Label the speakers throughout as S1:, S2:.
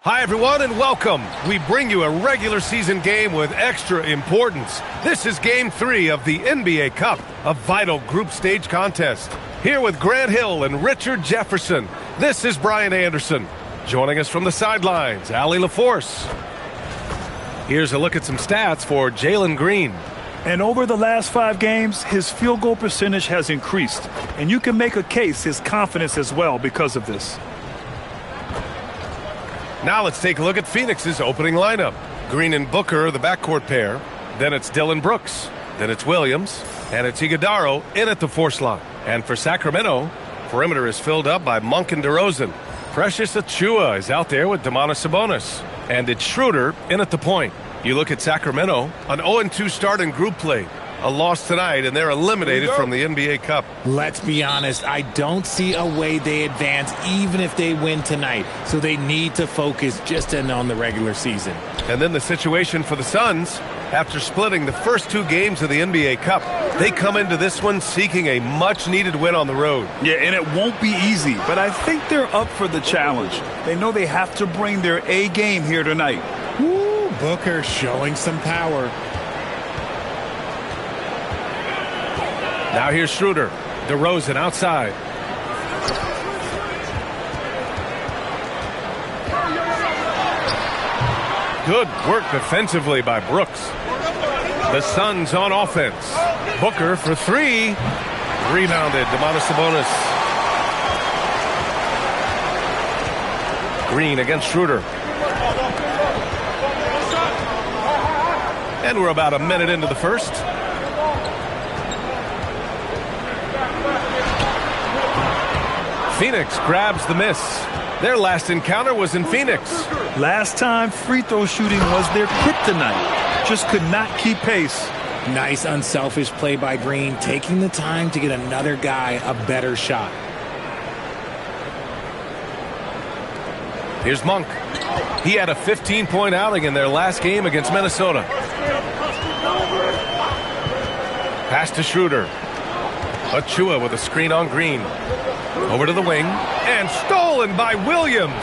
S1: Hi, everyone, and welcome. We bring you a regular season game with extra importance. This is Game 3 of the NBA Cup, a vital group stage contest. Here with Grant Hill and Richard Jefferson, this is Brian Anderson. Joining us from the sidelines, Allie LaForce. Here's a look at some stats for Jalen Green.
S2: And over the last 5 games, his field goal percentage has increased. And you can make a case his confidence as well because of this.
S1: Now let's take a look at Phoenix's opening lineup. Green and Booker, the backcourt pair. Then it's Dillon Brooks. Then it's Williams. And it's Iguodala in at the 4 slot. And for Sacramento, perimeter is filled up by Monk and DeRozan. Precious Achiuwa is out there with Domantas Sabonis. And it's Schroeder in at the point. You look at Sacramento, an 0-2 start in group play. A loss tonight, and they're eliminated from the NBA Cup.
S3: Let's be honest, I don't see a way they advance even if they win tonight. So they need to focus just in on the regular season.
S1: And then the situation for the Suns, after splitting the first 2 games of the NBA Cup, they come into this one seeking a much-needed win on the road.
S2: Yeah, and it won't be easy, but I think they're up for the challenge. They know they have to bring their A game here tonight.
S3: Woo, Booker showing some power.
S1: Now here's Schroeder. DeRozan outside. Good work defensively by Brooks. The Suns on offense. Booker for 3. Rebounded. Domantas Sabonis. Green against Schroeder. And we're about a minute into the first. Phoenix grabs the miss. Their last encounter was in Phoenix.
S2: Last time, free throw shooting was their kryptonite. Just could not keep pace.
S3: Nice unselfish play by Green, taking the time to get another guy a better shot.
S1: Here's Monk. He had a 15-point outing in their last game against Minnesota. Pass to Schroeder. Achiuwa with a screen on Green. Over to the wing, and stolen by Williams.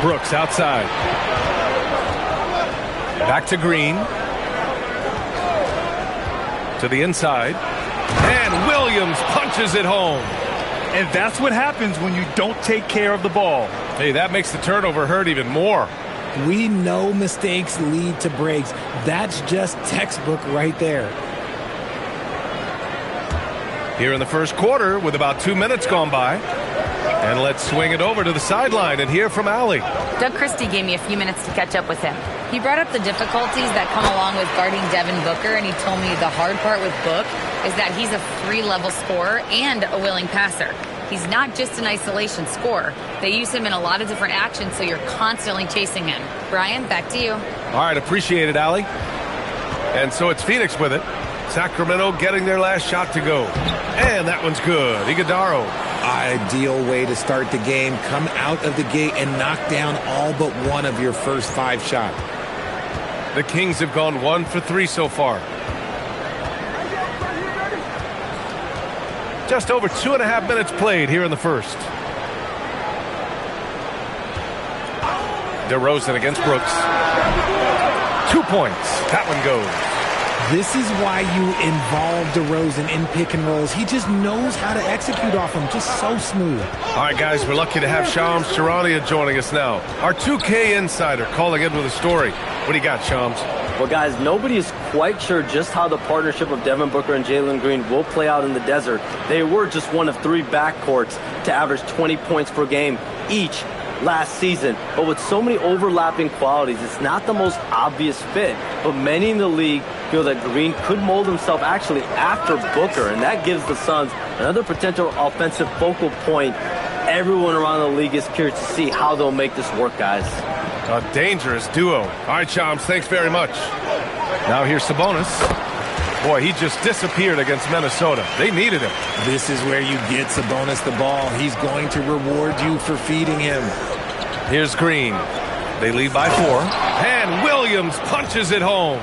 S1: Brooks outside. Back to Green. To the inside. And Williams punches it home.
S2: And that's what happens when you don't take care of the ball.
S1: Hey, that makes the turnover hurt even more.
S3: We know mistakes lead to breaks. That's just textbook right there.
S1: Here in the first quarter with about 2 minutes gone by. And let's swing it over to the sideline and hear from Allie.
S4: Doug Christie gave me a few minutes to catch up with him. He brought up the difficulties that come along with guarding Devin Booker, and he told me the hard part with Book is that he's a 3-level scorer and a willing passer. He's not just an isolation scorer. They use him in a lot of different actions, so you're constantly chasing him. Brian, back to you.
S1: All right, appreciate it, Allie. And so it's Phoenix with it. Sacramento getting their last shot to go. And that one's good. Iguodala.
S3: Ideal way to start the game. Come out of the gate and knock down all but one of your first 5 shots.
S1: The Kings have gone 1 for 3 so far. Just over 2.5 minutes played here in the first. DeRozan against Brooks. 2 points. That one goes.
S3: This is why you involve DeRozan in pick and rolls. He just knows how to execute off them, just so smooth.
S1: All right, guys, we're lucky to have Shams Charania joining us now. Our 2K insider calling in with a story. What do you got, Shams?
S5: Well, guys, nobody is quite sure just how the partnership of Devin Booker and Jalen Green will play out in the desert. They were just one of 3 backcourts to average 20 points per game each last season. But with so many overlapping qualities, it's not the most obvious fit. But many in the league feel that Green could mold himself actually after Booker, and that gives the Suns another potential offensive focal point. Everyone around the league is curious to see how they'll make this work, guys.
S1: A dangerous duo. All right, Shams, thanks very much. Now here's Sabonis. Boy, he just disappeared against Minnesota. They needed him.
S3: This is where you get Sabonis the ball. He's going to reward you for feeding him.
S1: Here's Green. They lead by 4. And Williams punches it home.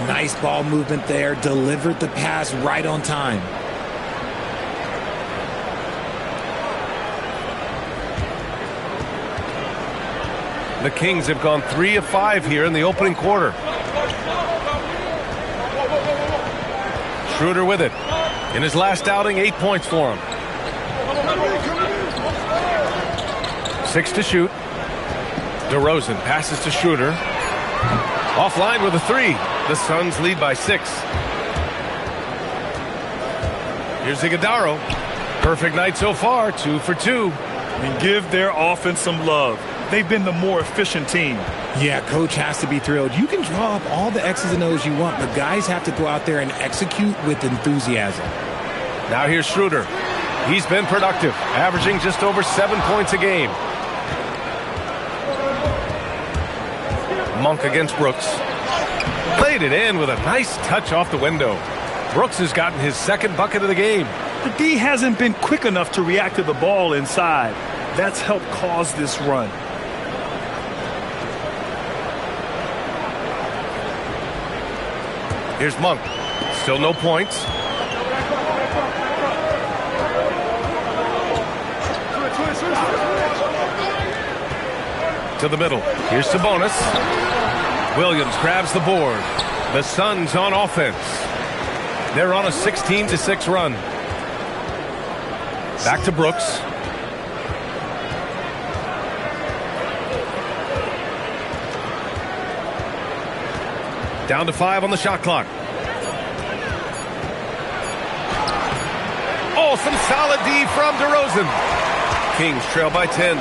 S3: Nice ball movement there. Delivered the pass right on time.
S1: The Kings have gone 3 of 5 here in the opening quarter. Schroeder with it. In his last outing, 8 points for him. 6 to shoot. DeRozan passes to Schroeder. Offline with a 3. The Suns lead by 6. Here's Iguodaro. Perfect night so far, 2 for 2.
S2: And give their offense some love. They've been the more efficient team.
S3: Yeah, coach has to be thrilled. You can draw up all the X's and O's you want, but guys have to go out there and execute with enthusiasm.
S1: Now here's Schroeder. He's been productive, averaging just over 7 points a game. Monk against Brooks. Played it in with a nice touch off the window. Brooks has gotten his second bucket of the game.
S2: The D hasn't been quick enough to react to the ball inside. That's helped cause this run.
S1: Here's Monk. Still no points. To the middle. Here's Sabonis. Williams grabs the board. The Suns on offense. They're on a 16-6 run. Back to Brooks. Down to 5 on the shot clock. Oh, some solid D from DeRozan. Kings trail by 10.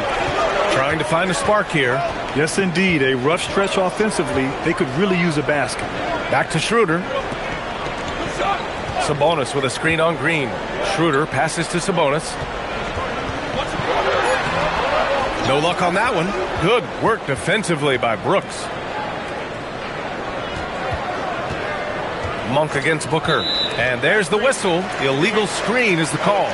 S1: Trying to find a spark here.
S2: Yes, indeed. A rough stretch offensively. They could really use a basket.
S1: Back to Schroeder. Sabonis with a screen on Green. Schroeder passes to Sabonis. No luck on that one. Good work defensively by Brooks. Monk against Booker. And there's the whistle. Illegal screen is the call.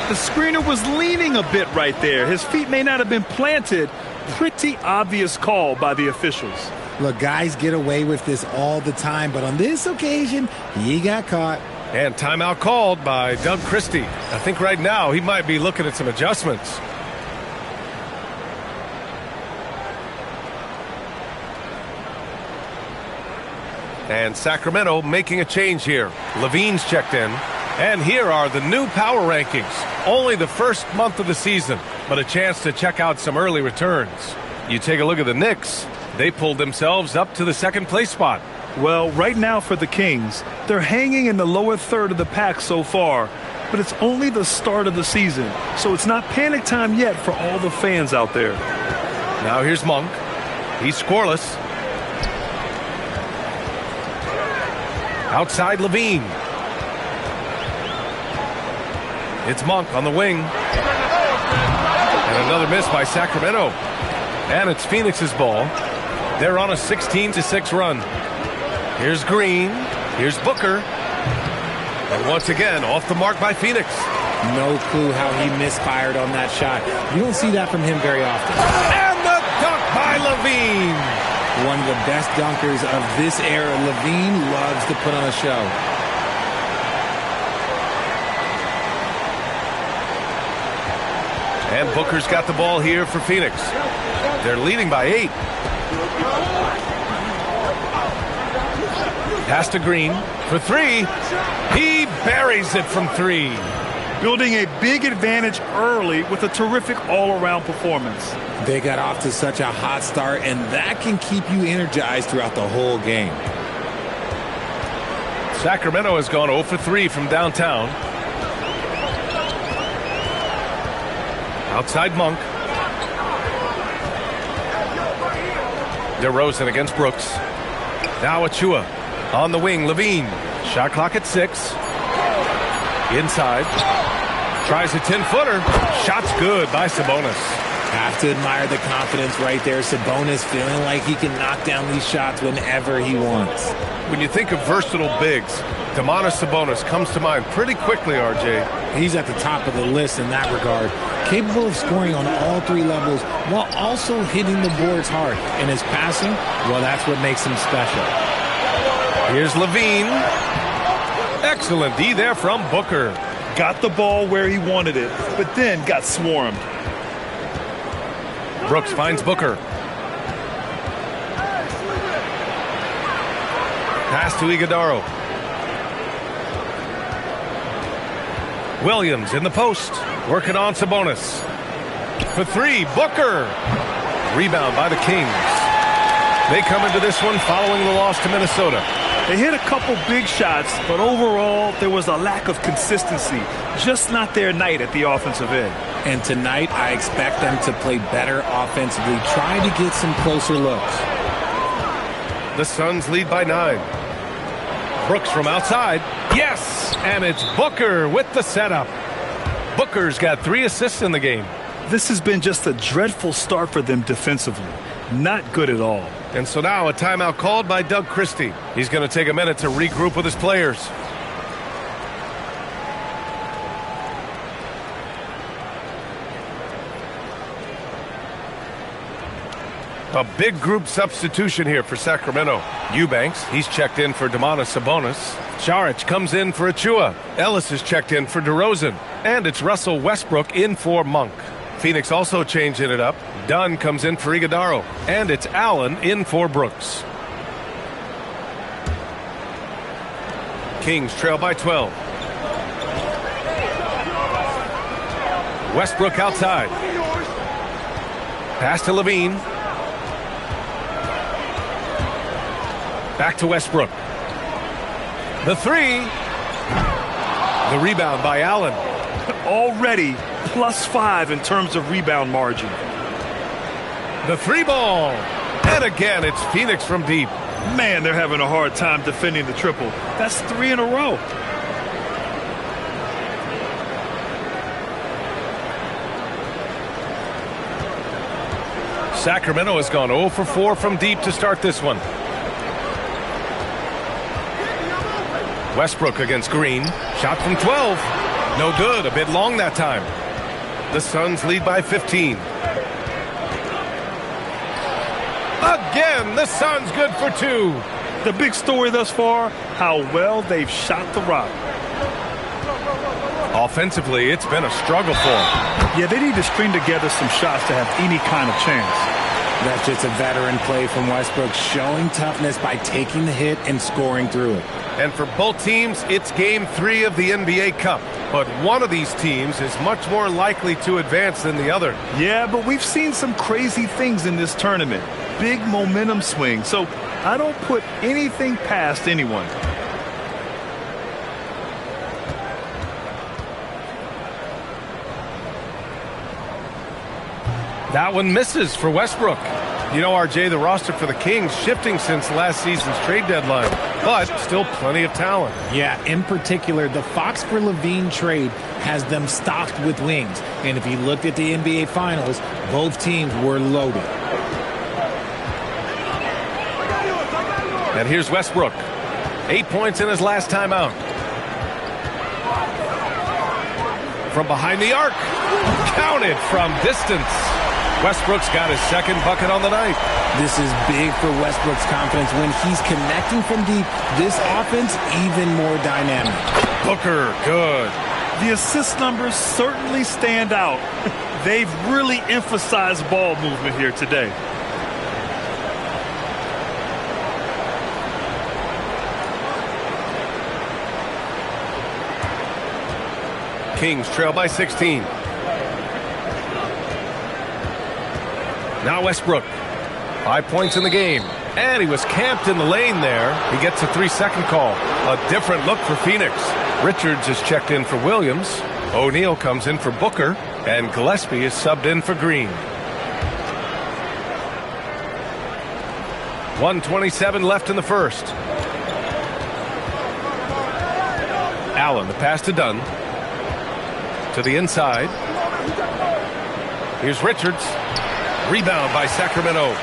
S2: The screener was leaning a bit right there. His feet may not have been planted. Pretty obvious call by the officials.
S3: Look, guys get away with this all the time, but on this occasion, he got caught.
S1: And timeout called by Doug Christie. I think right now he might be looking at some adjustments. And Sacramento making a change here. Levine's checked in. And here are the new power rankings. Only the first month of the season, but a chance to check out some early returns. You take a look at the Knicks. They pulled themselves up to the second place spot.
S2: Well, right now for the Kings, they're hanging in the lower third of the pack so far, but it's only the start of the season, so it's not panic time yet for all the fans out there.
S1: Now here's Monk. He's scoreless. Outside Levine. It's Monk on the wing. And another miss by Sacramento. And it's Phoenix's ball. They're on a 16-6 run. Here's Green. Here's Booker. And once again, off the mark by Phoenix.
S3: No clue how he misfired on that shot. You don't see that from him very often.
S1: And the dunk by Levine.
S3: One of the best dunkers of this era. Levine loves to put on a show.
S1: And Booker's got the ball here for Phoenix. They're leading by 8. Pass to Green for 3. He buries it from 3.
S2: Building a big advantage early with a terrific all-around performance.
S3: They got off to such a hot start, and that can keep you energized throughout the whole game.
S1: Sacramento has gone 0 for 3 from downtown. Outside Monk. DeRozan against Brooks. Now Achua on the wing. Levine. Shot clock at 6. Inside. Tries a 10-footer. Shot's good by Sabonis.
S3: Have to admire the confidence right there. Sabonis feeling like he can knock down these shots whenever he wants.
S1: When you think of versatile bigs, Domantas Sabonis comes to mind pretty quickly, RJ.
S3: He's at the top of the list in that regard. Capable of scoring on all 3 levels while also hitting the boards hard. And his passing, well, that's what makes him special.
S1: Here's Levine. Excellent D there from Booker.
S2: Got the ball where he wanted it, but then got swarmed.
S1: Brooks finds Booker. Pass to Iguodaro. Williams in the post. Working on Sabonis. For three, Booker. Rebound by the Kings. They come into this one following the loss to Minnesota.
S2: They hit a couple big shots, but overall, there was a lack of consistency. Just not their night at the offensive end.
S3: And tonight, I expect them to play better offensively, try to get some closer looks.
S1: The Suns lead by 9. Brooks from outside. Yes! And it's Booker with the setup. Booker's got 3 assists in the game.
S2: This has been just a dreadful start for them defensively. Not good at all.
S1: And so now a timeout called by Doug Christie. He's going to take a minute to regroup with his players. A big group substitution here for Sacramento. Eubanks, he's checked in for Domantas Sabonis. Saric comes in for Achua. Ellis is checked in for DeRozan. And it's Russell Westbrook in for Monk. Phoenix also changing it up. Dunn comes in for Iguodaro. And it's Allen in for Brooks. Kings trail by 12. Westbrook outside. Pass to Levine. Back to Westbrook. The three. The rebound by Allen.
S2: Already +5 in terms of rebound margin.
S1: The 3 ball. And again, it's Phoenix from deep.
S2: Man, they're having a hard time defending the triple. That's 3 in a row.
S1: Sacramento has gone 0 for 4 from deep to start this one. Westbrook against Green. Shot from 12. No good. A bit long that time. The Suns lead by 15. Again, the Suns good for 2.
S2: The big story thus far, how well they've shot the rock.
S1: Offensively, it's been a struggle for them.
S2: Yeah, they need to string together some shots to have any kind of chance.
S3: That's just a veteran play from Westbrook, showing toughness by taking the hit and scoring through it.
S1: And for both teams, it's Game 3 of the NBA Cup. But one of these teams is much more likely to advance than the other.
S2: Yeah, but we've seen some crazy things in this tournament. Big momentum swing. So I don't put anything past anyone.
S1: That one misses for Westbrook. You know, RJ, the roster for the Kings shifting since last season's trade deadline, but still plenty of talent.
S3: Yeah, in particular, the Fox for Levine trade has them stocked with wings. And if you looked at the NBA Finals, both teams were loaded.
S1: And here's Westbrook. 8 points in his last time out. From behind the arc. Counted from distance. Westbrook's got his second bucket on the night.
S3: This is big for Westbrook's confidence. When he's connecting from deep, this offense even more dynamic.
S1: Booker, good.
S2: The assist numbers certainly stand out. They've really emphasized ball movement here today.
S1: Kings trail by 16. Now Westbrook. 5 points in the game. And he was camped in the lane there. He gets a 3-second call. A different look for Phoenix. Richards is checked in for Williams. O'Neal comes in for Booker. And Gillespie is subbed in for Green. 1:27 left in the first. Allen, the pass to Dunn. To the inside. Here's Richards. Rebound by Sacramento.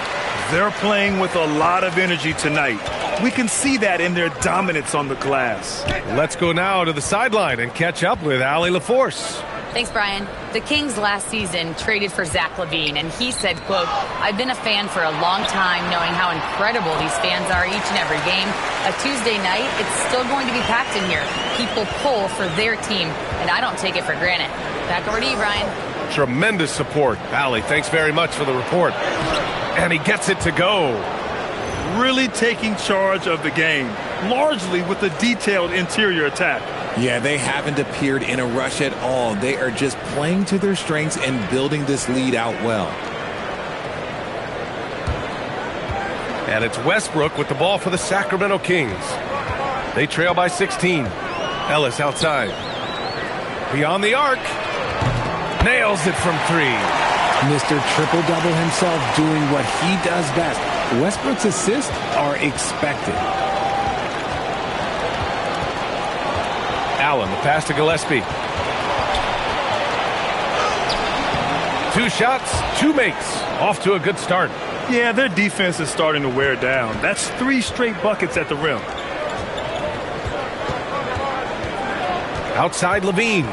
S2: They're playing with a lot of energy tonight. We can see that in their dominance on the glass.
S1: Let's go now to the sideline and catch up with Allie LaForce.
S4: Thanks, Brian. The Kings last season traded for Zach LaVine, and he said, quote, "I've been a fan for a long time, knowing how incredible these fans are each and every game. A Tuesday night, it's still going to be packed in here. People pull for their team, and I don't take it for granted." Back over to you, Brian.
S1: Tremendous support. Allie, thanks very much for the report. And he gets it to go.
S2: Really taking charge of the game. largely with a detailed interior attack.
S3: Yeah, they haven't appeared in a rush at all. They are just playing to their strengths and building this lead out well.
S1: And it's Westbrook with the ball for the Sacramento Kings. They trail by 16. Ellis outside. Beyond the arc. Nails it from 3.
S3: Mr. Triple-Double himself doing what he does best. Westbrook's assists are expected.
S1: Allen, the pass to Gillespie. 2 shots, 2 makes. Off to a good start.
S2: Yeah, their defense is starting to wear down. That's 3 straight buckets at the rim.
S1: Outside Levine.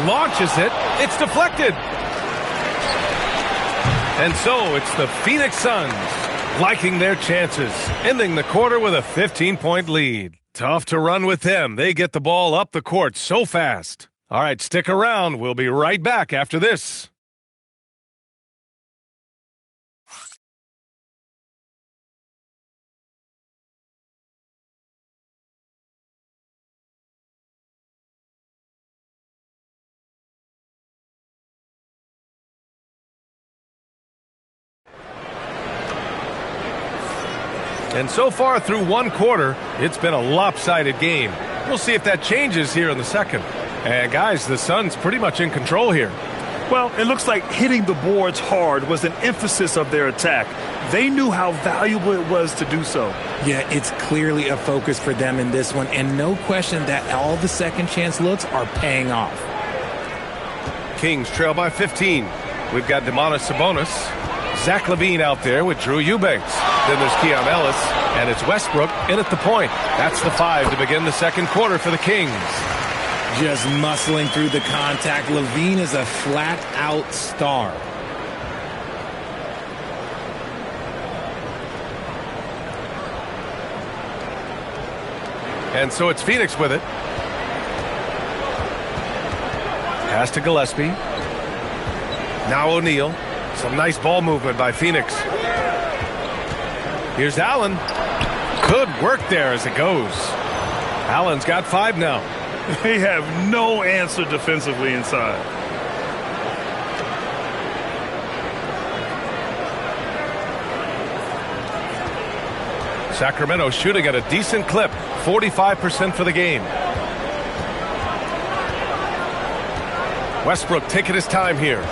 S1: Launches it. It's deflected. And so it's the Phoenix Suns liking their chances, ending the quarter with a 15-point lead. Tough to run with them. They get the ball up the court so fast. All right, stick around. We'll be right back after this. And so far through one quarter, it's been a lopsided game. We'll see if that changes here in the second. And guys, the Suns pretty much in control here.
S2: Well, it looks like hitting the boards hard was an emphasis of their attack. They knew how valuable it was to do so.
S3: Yeah, it's clearly a focus for them in this one, and no question that all the second chance looks are paying off.
S1: Kings trail by 15. We've got Domantas Sabonis. Zach LaVine out there with Drew Eubanks. Then there's Keon Ellis, and it's Westbrook in at the point. That's the 5 to begin the second quarter for the Kings.
S3: Just muscling through the contact. LaVine is a flat-out star.
S1: And so it's Phoenix with it. Pass to Gillespie. Now O'Neal. Some nice ball movement by Phoenix. Here's Allen. Good work there as it goes. Allen's got 5 now.
S2: They have no answer defensively inside.
S1: Sacramento shooting at a decent clip. 45% for the game. Westbrook taking his time here.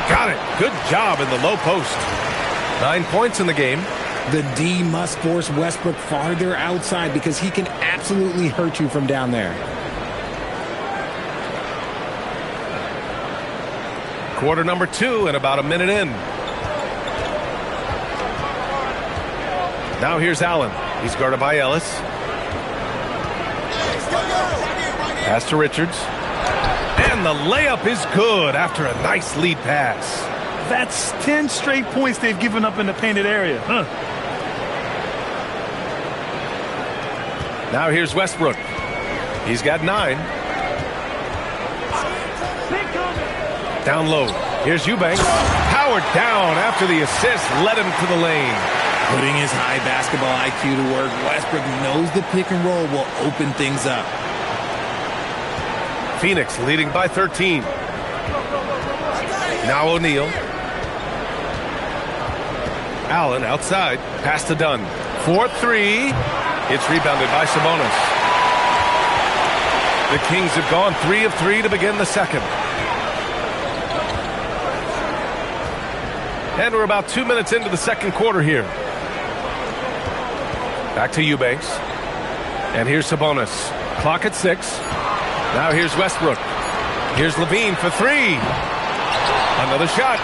S1: Got it. Good job in the low post. 9 points in the game.
S3: The D must force Westbrook farther outside because he can absolutely hurt you from down there.
S1: Quarter number 2 and about a minute in. Now here's Allen. He's guarded by Ellis. Pass to Richards. And the layup is good after a nice lead pass.
S2: That's 10 straight points they've given up in the painted area.
S1: Now here's Westbrook. He's got 9. Down low. Here's Eubanks. Powered down after the assist led him to the lane.
S3: Putting his high basketball IQ to work, Westbrook knows the pick and roll will open things up.
S1: Phoenix leading by 13. Now O'Neal. Allen outside. Pass to Dunn. 4-3. It's rebounded by Sabonis. The Kings have gone 3 of 3 to begin the second. And we're about 2 minutes into the second quarter here. Back to Eubanks. And here's Sabonis. Clock at 6. Now here's Westbrook. Here's Levine for 3. Another shot.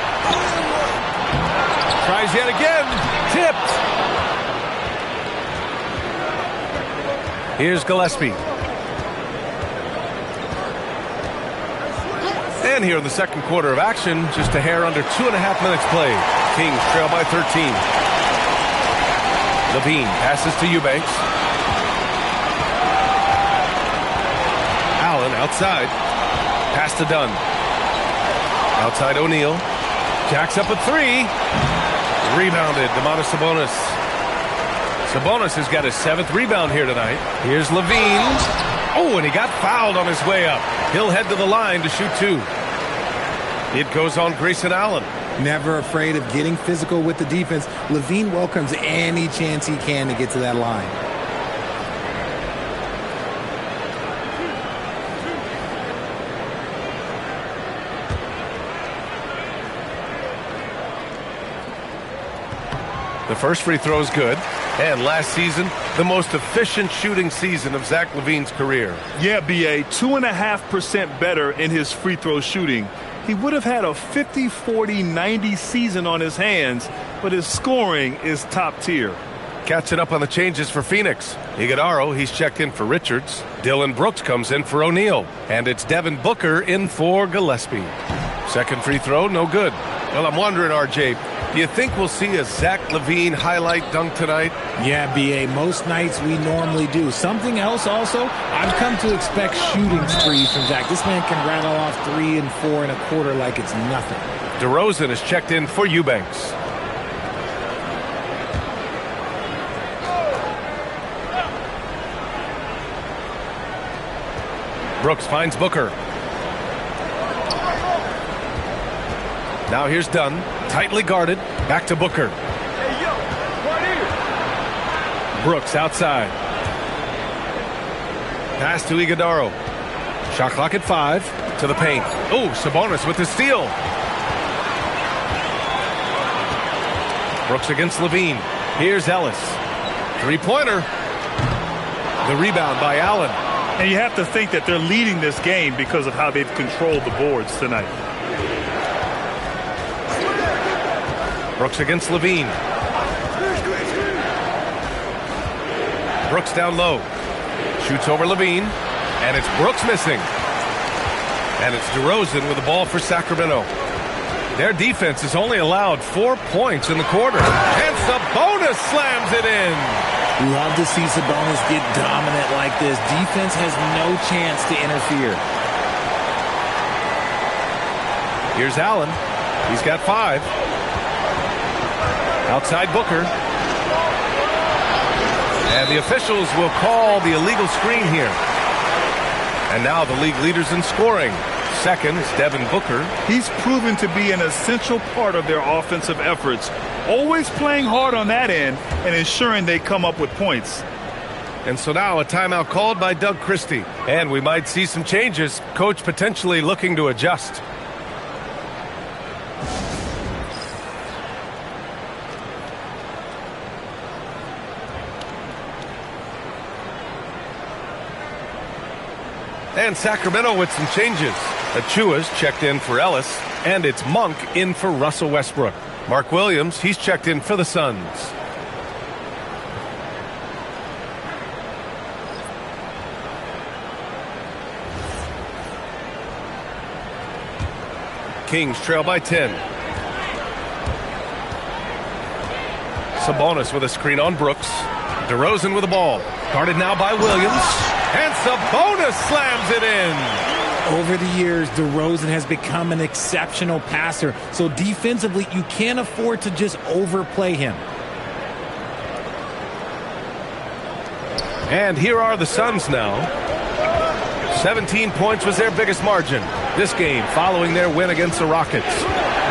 S1: Tries yet again. Tipped. Here's Gillespie. And here in the second quarter of action, just a hair under 2.5 minutes played. Kings trail by 13. Levine passes to Eubanks. Allen outside. Pass to Dunn. Outside O'Neal. Jacks up a three. Rebounded. Domantas Sabonis. Sabonis has got his 7th rebound here tonight. Here's Levine. Oh, and he got fouled on his way up. He'll head to the line to shoot 2. It goes on Grayson Allen.
S3: Never afraid of getting physical with the defense. Levine welcomes any chance he can to get to that line.
S1: The first free throw is good. And last season, the most efficient shooting season of Zach LaVine's career.
S2: Yeah, B.A., 2.5% better in his free throw shooting. He would have had a 50, 40, 90 season on his hands, but his scoring is top tier.
S1: Catching up on the changes for Phoenix. Iguodaro, he's checked in for Richards. Dylan Brooks comes in for O'Neal. And it's Devin Booker in for Gillespie. Second free throw, no good. Well, I'm wondering, RJ, do you think we'll see a Zach LaVine highlight dunk tonight?
S3: Yeah, B.A., most nights we normally do. Something else also, I've come to expect shooting sprees from Zach. This man can rattle off 3 and 4 and a quarter like it's nothing.
S1: DeRozan is checked in for Eubanks. Brooks finds Booker. Now here's Dunn, tightly guarded, back to Booker.
S2: Hey, yo, right here.
S1: Brooks outside. Pass to Iguodaro. Shot clock at 5, to the paint. Oh, Sabonis with the steal. Brooks against Levine. Here's Ellis. Three-pointer. The rebound by Allen.
S2: And you have to think that they're leading this game because of how they've controlled the boards tonight.
S1: Brooks against Levine. Brooks down low. Shoots over Levine. And it's Brooks missing. And it's DeRozan with the ball for Sacramento. Their defense has only allowed 4 points in the quarter. And Sabonis slams it in.
S3: Love to see Sabonis get dominant like this. Defense has no chance to interfere.
S1: Here's Allen. He's got 5. Outside Booker. And the officials will call the illegal screen here. And now the league leaders in scoring. Second is Devin Booker.
S2: He's proven to be an essential part of their offensive efforts, always playing hard on that end and ensuring they come up with points.
S1: And so now a timeout called by Doug Christie. And we might see some changes. Coach potentially looking to adjust. And Sacramento with some changes. Achua's checked in for Ellis, and it's Monk in for Russell Westbrook. Mark Williams, he's checked in for the Suns. Kings trail by 10. Sabonis with a screen on Brooks. DeRozan with the ball. Guarded now by Williams. And Sabonis slams it in.
S3: Over the years, DeRozan has become an exceptional passer. So defensively, you can't afford to just overplay him.
S1: And here are the Suns now. 17 points was their biggest margin this game following their win against the Rockets.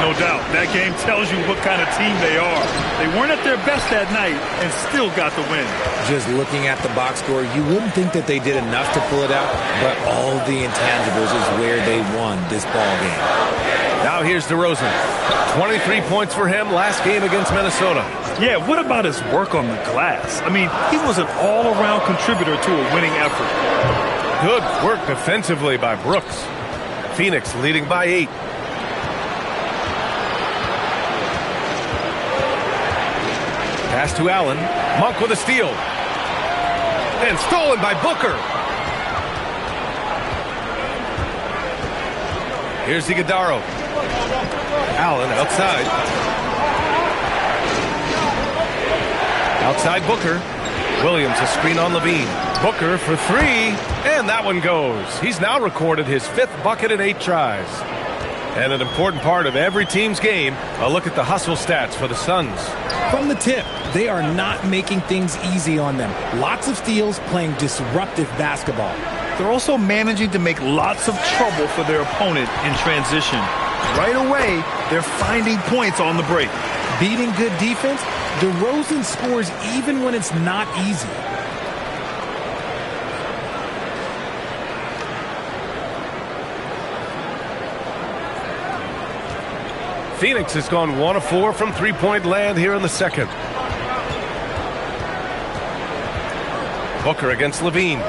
S2: No doubt. That game tells you what kind of team they are. They weren't at their best that night and still got the win.
S3: Just looking at the box score, you wouldn't think that they did enough to pull it out, but all the intangibles is where they won this ball game.
S1: Now here's DeRozan. 23 points for him last game against Minnesota.
S2: Yeah, what about his work on the glass? I mean, he was an all-around contributor to a winning effort.
S1: Good work defensively by Brooks. Phoenix leading by 8. Pass to Allen. Monk with a steal. And stolen by Booker. Here's Iguodaro. Allen outside. Outside Booker. Williams a screen on Levine. Booker for 3. And that one goes. He's now recorded his 5th bucket in 8 tries. And an important part of every team's game, a look at the hustle stats for the Suns.
S3: From the tip, they are not making things easy on them. Lots of steals, playing disruptive basketball.
S2: They're also managing to make lots of trouble for their opponent in transition. Right away, they're finding points on the break.
S3: Beating good defense, DeRozan scores even when it's not easy.
S1: Phoenix has gone 1 of 4 from three-point land here in the second. Booker against Levine.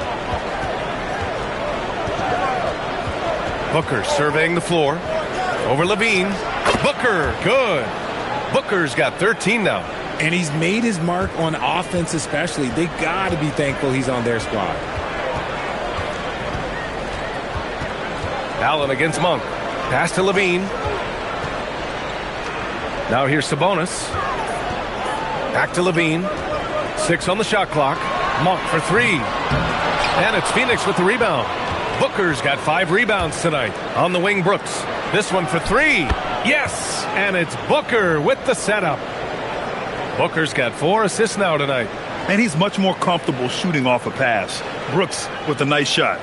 S1: Booker surveying the floor. Over Levine. Booker, good. Booker's got 13 now.
S3: And he's made his mark on offense especially. They got to be thankful he's on their squad.
S1: Allen against Monk. Pass to Levine. Now here's Sabonis. Back to Levine. 6 on the shot clock. Monk for 3. And it's Phoenix with the rebound. Booker's got 5 rebounds tonight. On the wing, Brooks. This one for 3. Yes! And it's Booker with the setup. Booker's got 4 assists now tonight.
S2: And he's much more comfortable shooting off a pass. Brooks with a nice shot.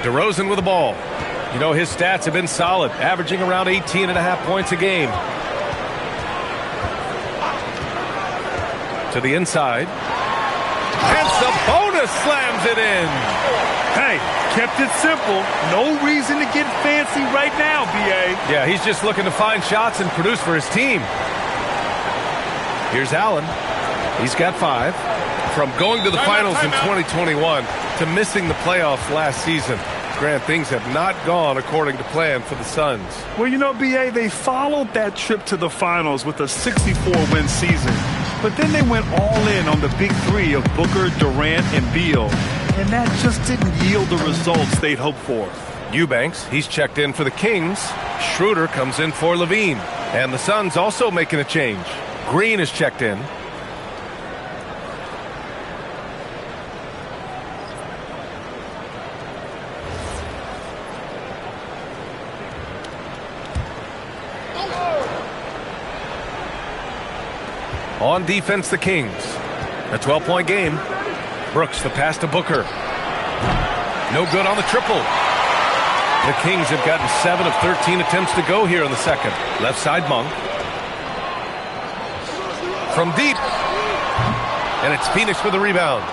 S1: DeRozan with the ball. You know, his stats have been solid, averaging around 18.5 points a game. To the inside. And Sabonis slams it in.
S2: Hey, kept it simple. No reason to get fancy right now, B.A.
S1: Yeah, he's just looking to find shots and produce for his team. Here's Allen. He's got 5. From going to the finals in 2021 to missing the playoffs last season, Grant, things have not gone according to plan for the Suns.
S2: Well, you know, B.A., they followed that trip to the finals with a 64-win season. But then they went all in on the big three of Booker, Durant, and Beal. And that just didn't yield the results they'd hoped for.
S1: Eubanks, he's checked in for the Kings. Schroeder comes in for Levine. And the Suns also making a change. Green is checked in. On defense, the Kings. A 12-point game. Brooks, the pass to Booker. No good on the triple. The Kings have gotten 7 of 13 attempts to go here in the second. Left side, Monk. From deep. And it's Phoenix with the rebound.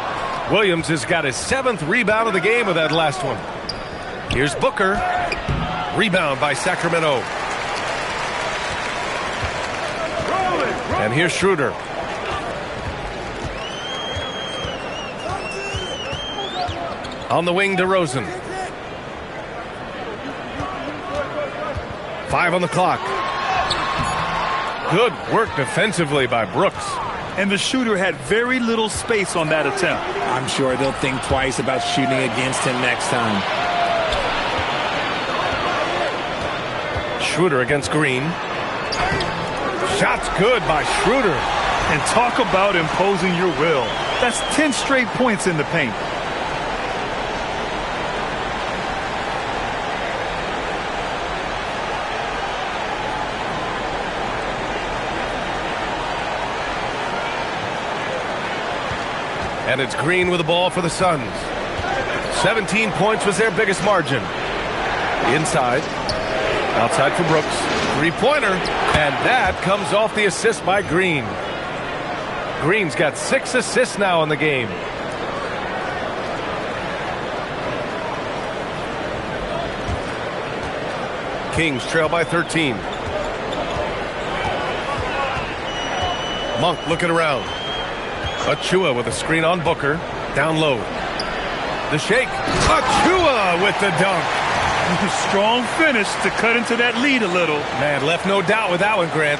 S1: Williams has got his 7th rebound of the game with that last one. Here's Booker. Rebound by Sacramento. And here's Schroeder. On the wing, DeRozan. 5 on the clock. Good work defensively by Brooks.
S2: And the shooter had very little space on that attempt.
S3: I'm sure they'll think twice about shooting against him next time.
S1: Schroeder against Green. Shots good by Schroeder.
S2: And talk about imposing your will. That's 10 straight points in the paint.
S1: And it's Green with the ball for the Suns. 17 points was their biggest margin. Inside. Outside for Brooks. Three-pointer. And that comes off the assist by Green. Green's got 6 assists now in the game. Kings trail by 13. Monk looking around. Achua with a screen on Booker. Down low. The shake. Achua with the dunk.
S2: Strong finish to cut into that lead a little.
S1: Man, left no doubt with that one, Grant.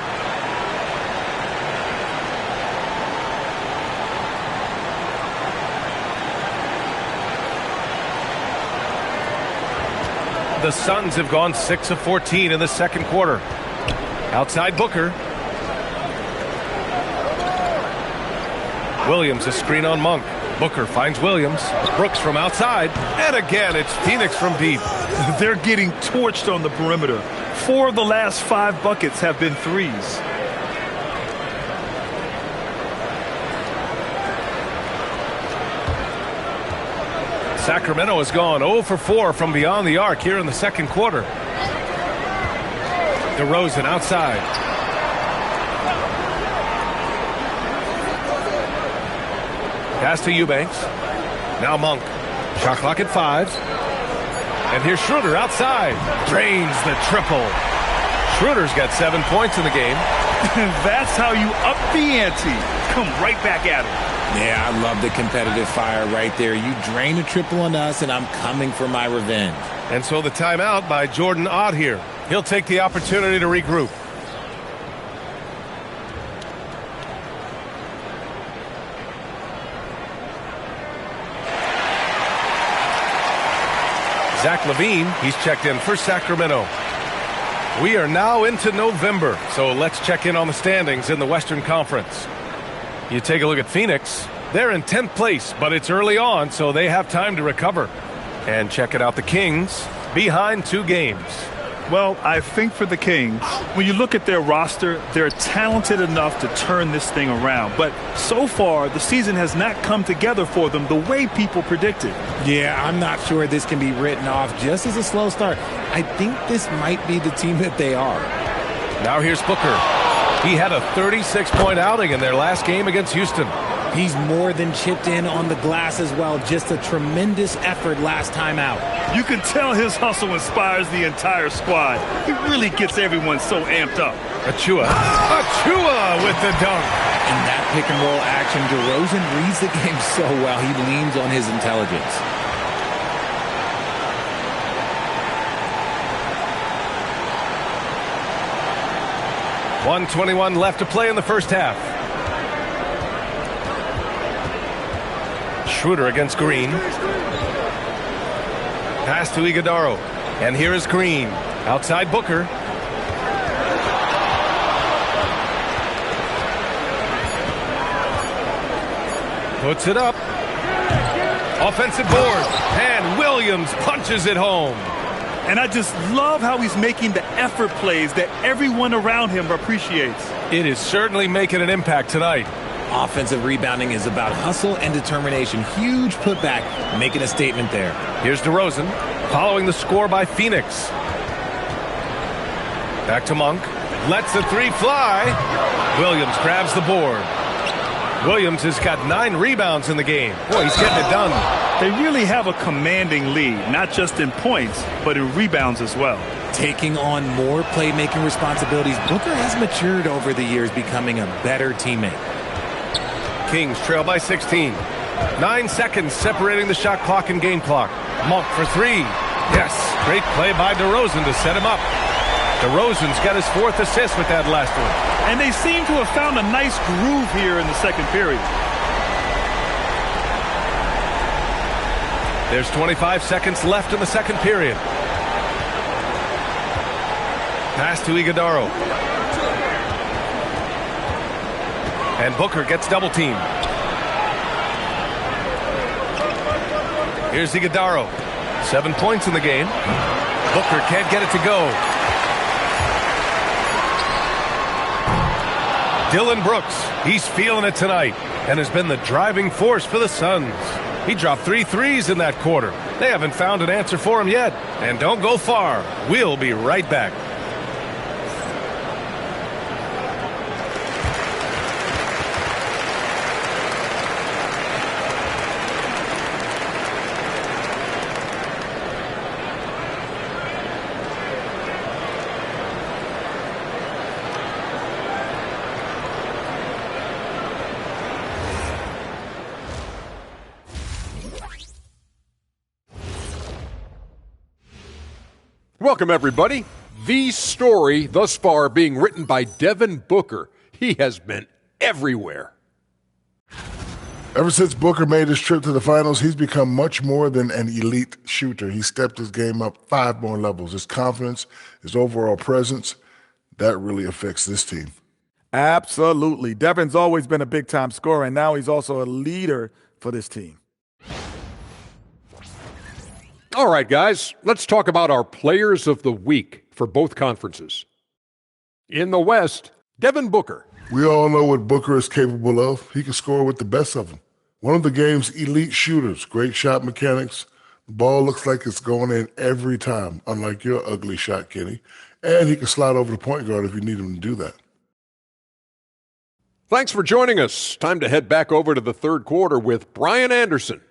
S1: The Suns have gone 6 of 14 in the second quarter. Outside Booker. Williams, a screen on Monk. Booker finds Williams. Brooks from outside. And again, it's Phoenix from deep.
S2: They're getting torched on the perimeter. 4 of the last 5 buckets have been threes.
S1: Sacramento has gone 0 for 4 from beyond the arc here in the second quarter. DeRozan outside. Pass to Eubanks. Now Monk. Shot clock at 5. And here's Schroeder outside. Drains the triple. Schroeder's got 7 points in the game.
S2: That's how you up the ante. Come right back at him.
S3: Yeah, I love the competitive fire right there. You drain a triple on us, and I'm coming for my revenge.
S1: And so the timeout by Jordan Ott here. He'll take the opportunity to regroup. Zach LaVine, he's checked in for Sacramento. We are now into November, so let's check in on the standings in the Western Conference. You take a look at Phoenix. They're in 10th place, but it's early on, so they have time to recover. And check it out, the Kings, behind 2 games.
S2: Well, I think for the Kings, when you look at their roster, they're talented enough to turn this thing around. But so far, the season has not come together for them the way people predicted.
S3: Yeah, I'm not sure this can be written off just as a slow start. I think this might be the team that they are.
S1: Now here's Booker. He had a 36-point outing in their last game against Houston.
S3: He's more than chipped in on the glass as well. Just a tremendous effort last time out.
S2: You can tell his hustle inspires the entire squad. He really gets everyone so amped up.
S1: Achua with the dunk.
S3: In that pick and roll action, DeRozan reads the game so well. He leans on his intelligence.
S1: .121 left to play in the first half. Schroeder against Green. Pass to Iguodaro. And here is Green. Outside Booker. Puts it up. Offensive board. And Williams punches it home.
S2: And I just love how he's making the effort plays that everyone around him appreciates.
S1: It is certainly making an impact tonight.
S3: Offensive rebounding is about hustle and determination. Huge putback, making a statement there.
S1: Here's DeRozan, following the score by Phoenix. Back to Monk. Lets the 3 fly. Williams grabs the board. Williams has got 9 rebounds in the game. Boy, he's getting it done.
S2: They really have a commanding lead, not just in points, but in rebounds as well.
S3: Taking on more playmaking responsibilities, Booker has matured over the years, becoming a better teammate.
S1: Kings trail by 16. 9 seconds separating the shot clock and game clock. Monk for 3. Yes, great play by DeRozan to set him up. DeRozan's got his 4th assist with that last one.
S2: And they seem to have found a nice groove here in the second period.
S1: There's 25 seconds left in the second period. Pass to Iguodaro. And Booker gets double teamed. Here's Iguodaro. 7 points in the game. Booker can't get it to go. Dillon Brooks, he's feeling it tonight and has been the driving force for the Suns. He dropped 3 threes in that quarter. They haven't found an answer for him yet. And don't go far. We'll be right back.
S6: Welcome, everybody. The story thus far being written by Devin Booker. He has been everywhere.
S7: Ever since Booker made his trip to the finals, he's become much more than an elite shooter. He stepped his game up 5 more levels. His confidence, his overall presence, that really affects this team.
S8: Absolutely. Devin's always been a big-time scorer, and now he's also a leader
S2: for this team.
S6: All right, guys, let's talk about our players of the week for both conferences. In the West, Devin Booker.
S7: We all know what Booker is capable of. He can score with the best of them. One of the game's elite shooters, great shot mechanics. The ball looks like it's going in every time, unlike your ugly shot, Kenny. And he can slide over the point guard if you need him to do that.
S6: Thanks for joining us. Time to head back over to the third quarter with Brian Anderson.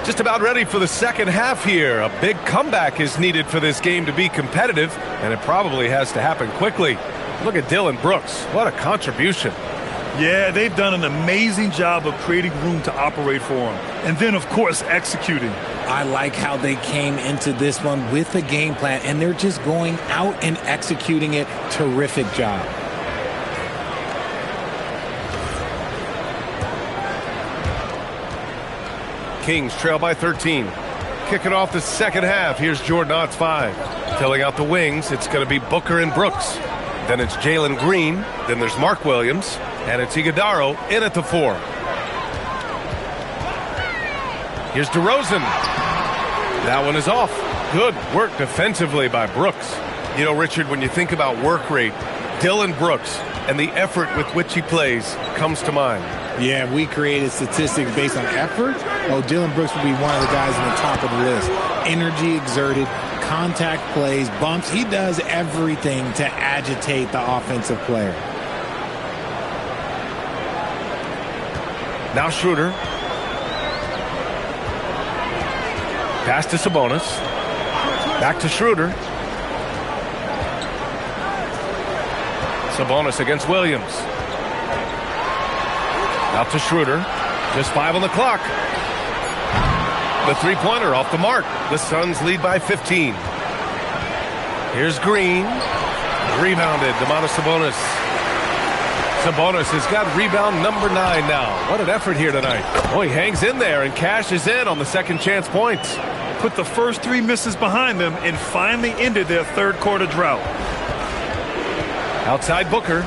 S1: Just about ready for the second half here. A big comeback is needed for this game to be competitive, and it probably has to happen quickly. Look at Dillon Brooks. What a contribution.
S2: Yeah, they've done an amazing job of creating room to operate for him. And then, of course, executing.
S3: I like how they came into this one with a game plan, and they're just going out and executing it. Terrific job.
S1: Kings trail by 13. Kicking off the second half. Here's Jordan Ott's 5. Filling out the wings, it's going to be Booker and Brooks. Then it's Jalen Green. Then there's Mark Williams. And it's Iguodaro in at the 4. Here's DeRozan. That one is off. Good work defensively by Brooks. You know, Richard, when you think about work rate, Dillon Brooks and the effort with which he plays comes to mind.
S3: Yeah, we created statistics based on effort. Oh, Dillon Brooks would be one of the guys on the top of the list. Energy exerted, contact plays, bumps. He does everything to agitate the offensive player.
S1: Now Schroeder. Pass to Sabonis. Back to Schroeder. Sabonis against Williams. Out to Schroeder. Just 5 on the clock. The three-pointer off the mark. The Suns lead by 15. Here's Green. Rebounded. Domantas Sabonis. Sabonis has got rebound number 9 now. What an effort here tonight. Oh, he hangs in there and cashes in on the second chance points.
S2: Put the first 3 misses behind them and finally ended their third quarter drought.
S1: Outside Booker.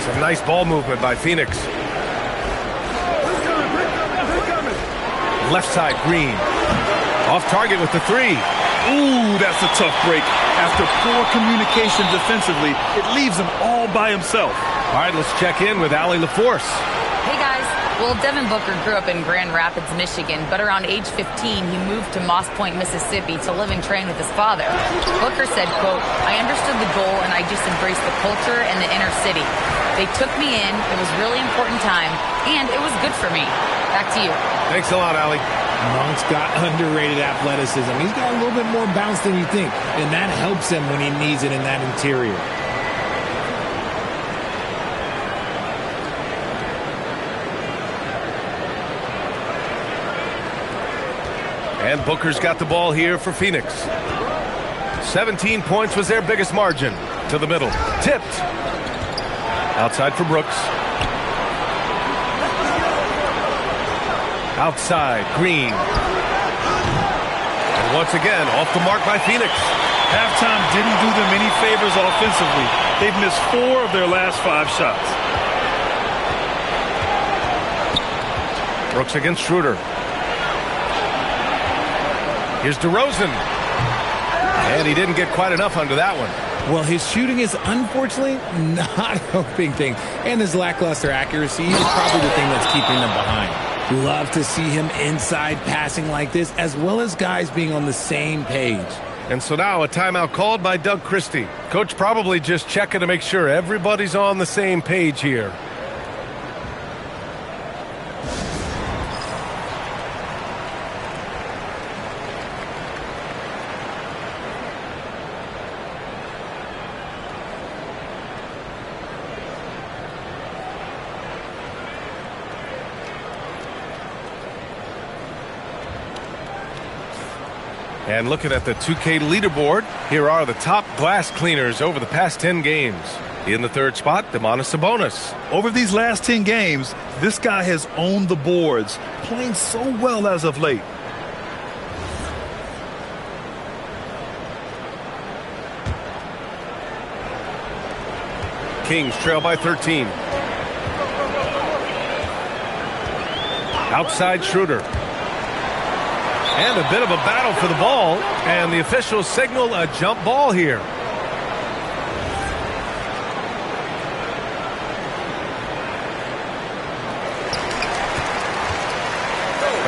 S1: Some nice ball movement by Phoenix. Left side, Green. Off target with the 3.
S2: Ooh, that's a tough break. After poor communication defensively, it leaves him all by himself.
S1: All right, let's check in with Allie LaForce.
S4: Hey, guys. Well, Devin Booker grew up in Grand Rapids, Michigan, but around age 15, he moved to Moss Point, Mississippi to live and train with his father. Booker said, quote, "I understood the goal and I just embraced the culture and the inner city. They took me in. It was a really important time, and it was good for me." Back to you.
S1: Thanks a lot, Allie.
S3: Monk's got underrated athleticism. He's got a little bit more bounce than you think, and that helps him when he needs it in that interior.
S1: And Booker's got the ball here for Phoenix. 17 points was their biggest margin. To the middle. Tipped. Outside for Brooks. Outside, Green. And once again, off the mark by Phoenix.
S2: Halftime didn't do them any favors offensively. They've missed 4 of their last 5 shots.
S1: Brooks against Schroeder. Here's DeRozan. And he didn't get quite enough under that one.
S3: Well, his shooting is unfortunately not helping things. And his lackluster accuracy is probably the thing that's keeping them behind. Love to see him inside passing like this, as well as guys being on the same page.
S1: And so now a timeout called by Doug Christie. Coach probably just checking to make sure everybody's on the same page here. And looking at the 2K leaderboard, here are the top glass cleaners over the past 10 games. In the third spot, Domantas Sabonis.
S2: Over these last 10 games, this guy has owned the boards, playing so well as of late.
S1: Kings trail by 13. Outside Schroeder. And a bit of a battle for the ball, and the officials signal a jump ball here.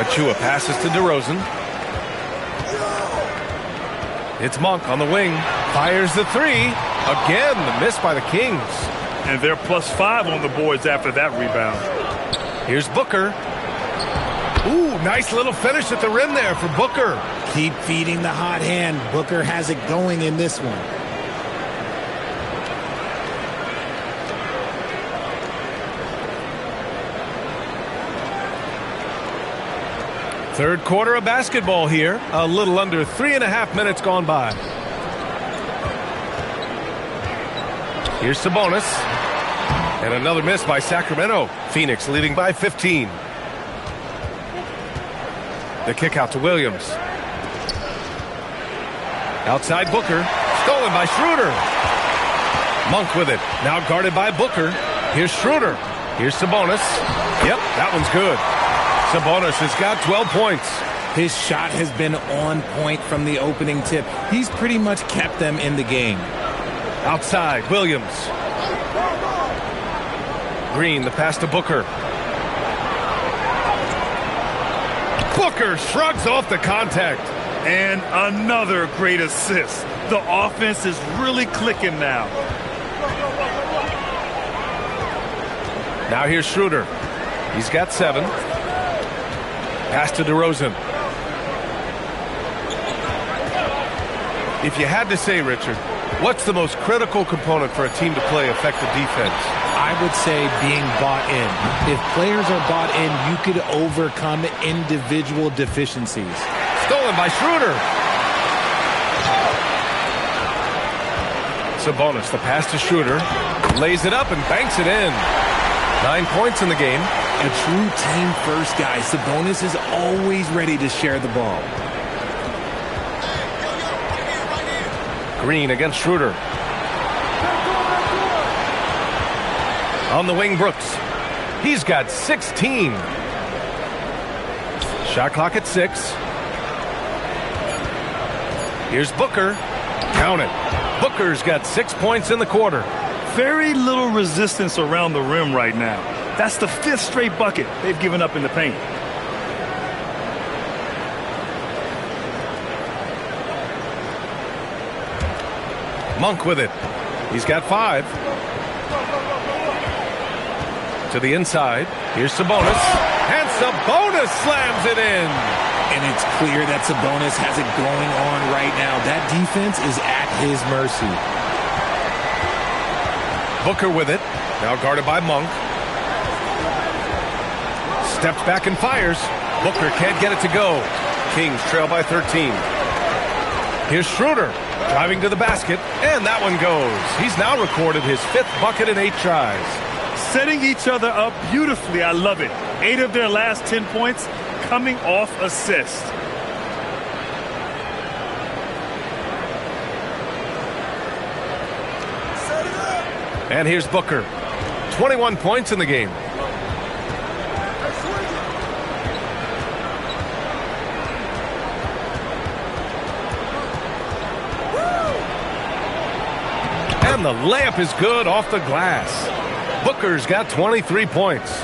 S1: Achua passes to DeRozan. It's Monk on the wing. Fires the three. Again, the miss by the Kings.
S2: And they're +5 on the boards after that rebound.
S1: Here's Booker. Ooh, nice little finish at the rim there for Booker.
S3: Keep feeding the hot hand. Booker has it going in this one.
S1: Third quarter of basketball here. A little under 3.5 minutes gone by. Here's Sabonis. And another miss by Sacramento. Phoenix leading by 15. The kick out to Williams. Outside Booker. Stolen by Schroeder. Monk with it. Now guarded by Booker. Here's Schroeder. Here's Sabonis. Yep, that one's good. Sabonis has got 12 points.
S3: His shot has been on point from the opening tip. He's pretty much kept them in the game.
S1: Outside, Williams. Green, the pass to Booker. Booker shrugs off the contact.
S2: And another great assist. The offense is really clicking now.
S1: Now here's Schroeder. He's got 7. Pass to DeRozan. If you had to say, Richard, what's the most critical component for a team to play effective defense?
S3: I would say being bought in. If players are bought in, you could overcome individual deficiencies.
S1: Stolen by Schroeder. Sabonis, the pass to Schroeder. Lays it up and banks it in. 9 points in the game.
S3: A true team-first guy. Sabonis is always ready to share the ball.
S1: Green against Schroeder. On the wing, Brooks. He's got 16. Shot clock at 6. Here's Booker. Count it. Booker's got 6 points in the quarter.
S2: Very little resistance around the rim right now. That's the 5th straight bucket they've given up in the paint.
S1: Monk with it. He's got 5. To the inside. Here's Sabonis. And Sabonis slams it in.
S3: And it's clear that Sabonis has it going on right now. That defense is at his mercy.
S1: Booker with it. Now guarded by Monk. Steps back and fires. Booker can't get it to go. Kings trail by 13. Here's Schroeder driving to the basket, and that one goes. He's now recorded his 5th bucket in 8 tries.
S2: Setting each other up beautifully. I love it. 8 of their last 10 points coming off assists.
S1: And here's Booker. 21 points in the game. And the layup is good off the glass. Booker's got 23 points.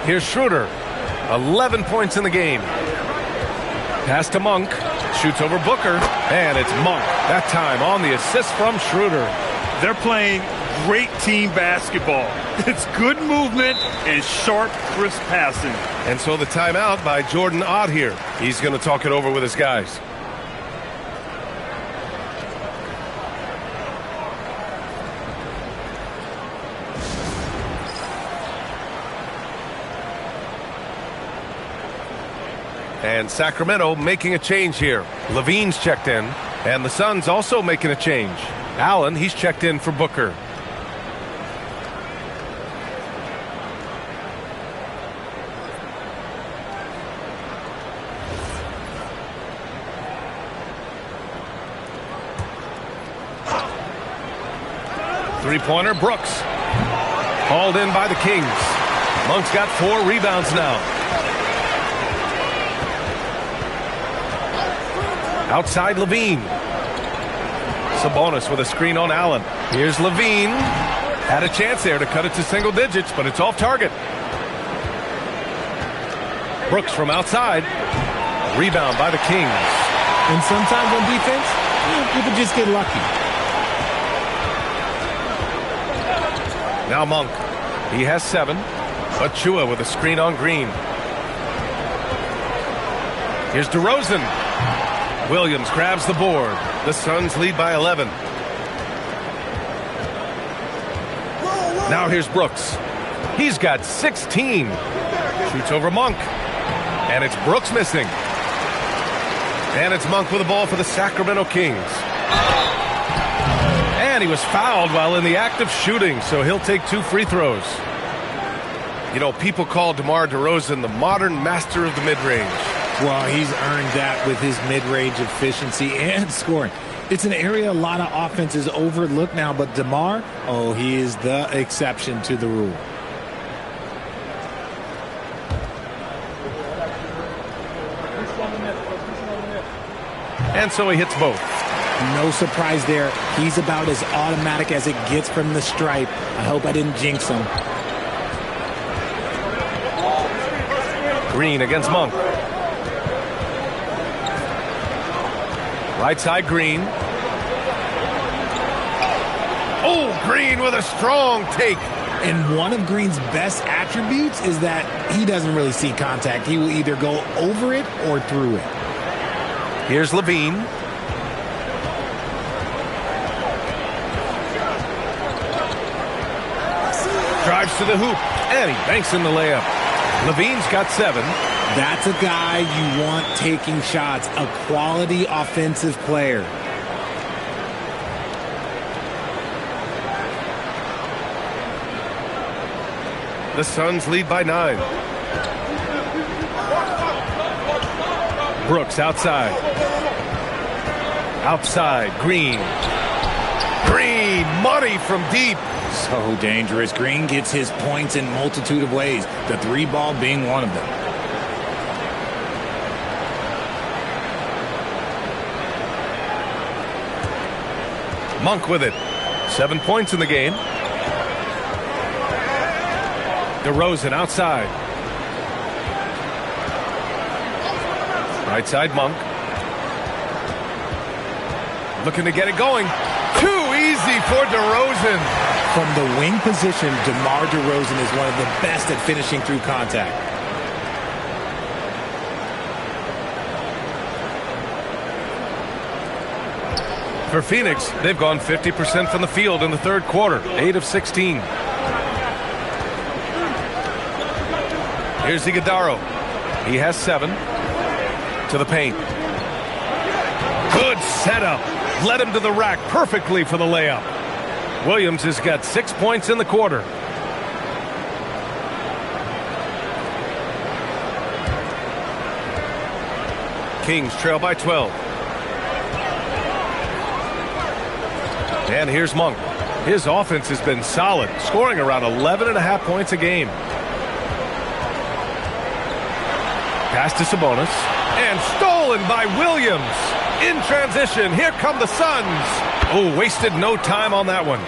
S1: Here's Schroeder. 11 points in the game. Pass to Monk. Shoots over Booker. And it's Monk. That time on the assist from Schroeder.
S2: They're playing great team basketball. It's good movement and sharp, crisp passing.
S1: And so the timeout by Jordan Ott here. He's going to talk it over with his guys. And Sacramento making a change here. Levine's checked in, and the Suns also making a change. Allen, he's checked in for Booker. Three-pointer, Brooks. Hauled in by the Kings. Monk's got 4 rebounds now. Outside Levine. Sabonis with a screen on Allen. Here's Levine. Had a chance there to cut it to single digits, but it's off target. Brooks from outside. Rebound by the Kings.
S3: And sometimes on defense, people just get lucky.
S1: Now Monk. He has 7. Achua with a screen on Green. Here's DeRozan. Williams grabs the board. The Suns lead by 11. Now here's Brooks. He's got 16. Shoots over Monk. And it's Brooks missing. And it's Monk with the ball for the Sacramento Kings. And he was fouled while in the act of shooting, so he'll take 2 free throws. You know, people call DeMar DeRozan the modern master of the mid-range.
S3: Well, he's earned that with his mid-range efficiency and scoring. It's an area a lot of offenses overlook now, but DeMar, oh, he is the exception to the rule.
S1: And so he hits both.
S3: No surprise there. He's about as automatic as it gets from the stripe. I hope I didn't jinx him.
S1: Green against Monk. Right side, Green. Oh, Green with a strong take.
S3: And one of Green's best attributes is that he doesn't really see contact. He will either go over it or through it.
S1: Here's Levine. Drives to the hoop, and he banks in the layup. Levine's got 7.
S3: That's a guy you want taking shots, a quality offensive player.
S1: The Suns lead by 9. Brooks outside. Outside, Green. Green, money from deep.
S3: So dangerous. Green gets his points in multitude of ways, the 3-ball being one of them.
S1: Monk with it. 7 points in the game. DeRozan outside. Right side, Monk. Looking to get it going. Too easy for DeRozan.
S3: From the wing position, DeMar DeRozan is one of the best at finishing through contact.
S1: For Phoenix, they've gone 50% from the field in the third quarter, 8 of 16. Here's Iguodala. He has 7. To the paint. Good setup. Led him to the rack perfectly for the layup. Williams has got 6 points in the quarter. Kings trail by 12. And here's Monk. His offense has been solid, scoring around 11.5 points a game. Pass to Sabonis. And stolen by Williams. In transition, here come the Suns. Oh, wasted no time on that one.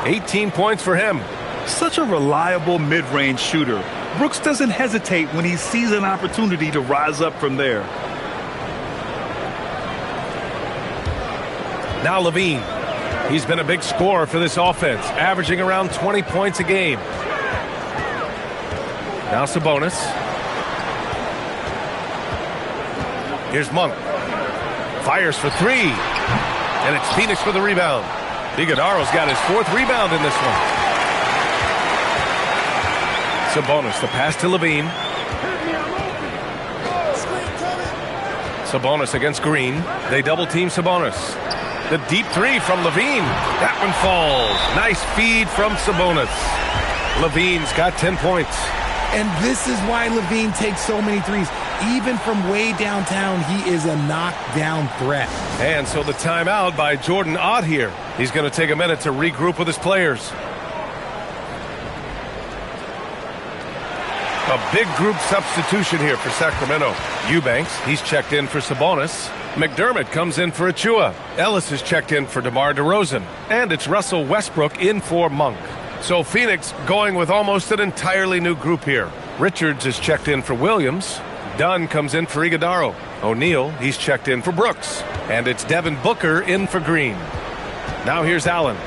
S1: 18 points for him.
S2: Such a reliable mid-range shooter. Brooks doesn't hesitate when he sees an opportunity to rise up from there.
S1: Now Levine. He's been a big scorer for this offense, averaging around 20 points a game. Now Sabonis. Here's Monk. Fires for 3. And it's Phoenix for the rebound. Iguodala's got his 4th rebound in this one. Sabonis, the pass to Levine. Sabonis against Green. They double team Sabonis. The deep three from Levine. That one falls. Nice feed from Sabonis. Levine's got 10 points.
S3: And this is why Levine takes so many threes. Even from way downtown, he is a knockdown threat.
S1: And so the timeout by Jordan Ott here. He's going to take a minute to regroup with his players. A big group substitution here for Sacramento. Eubanks, he's checked in for Sabonis. McDermott comes in for Achua. Ellis is checked in for DeMar DeRozan. And it's Russell Westbrook in for Monk. So Phoenix going with almost an entirely new group here. Richards is checked in for Williams. Dunn comes in for Iguodaro. O'Neal, he's checked in for Brooks. And it's Devin Booker in for Green. Now here's Allen.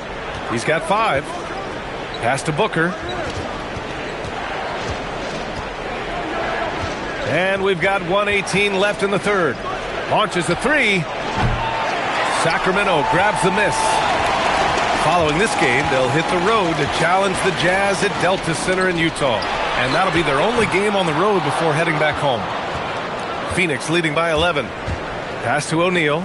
S1: He's got 5. Pass to Booker. And we've got 1:18 left in the third. Launches a 3. Sacramento grabs the miss. Following this game, they'll hit the road to challenge the Jazz at Delta Center in Utah. And that'll be their only game on the road before heading back home. Phoenix leading by 11. Pass to O'Neal.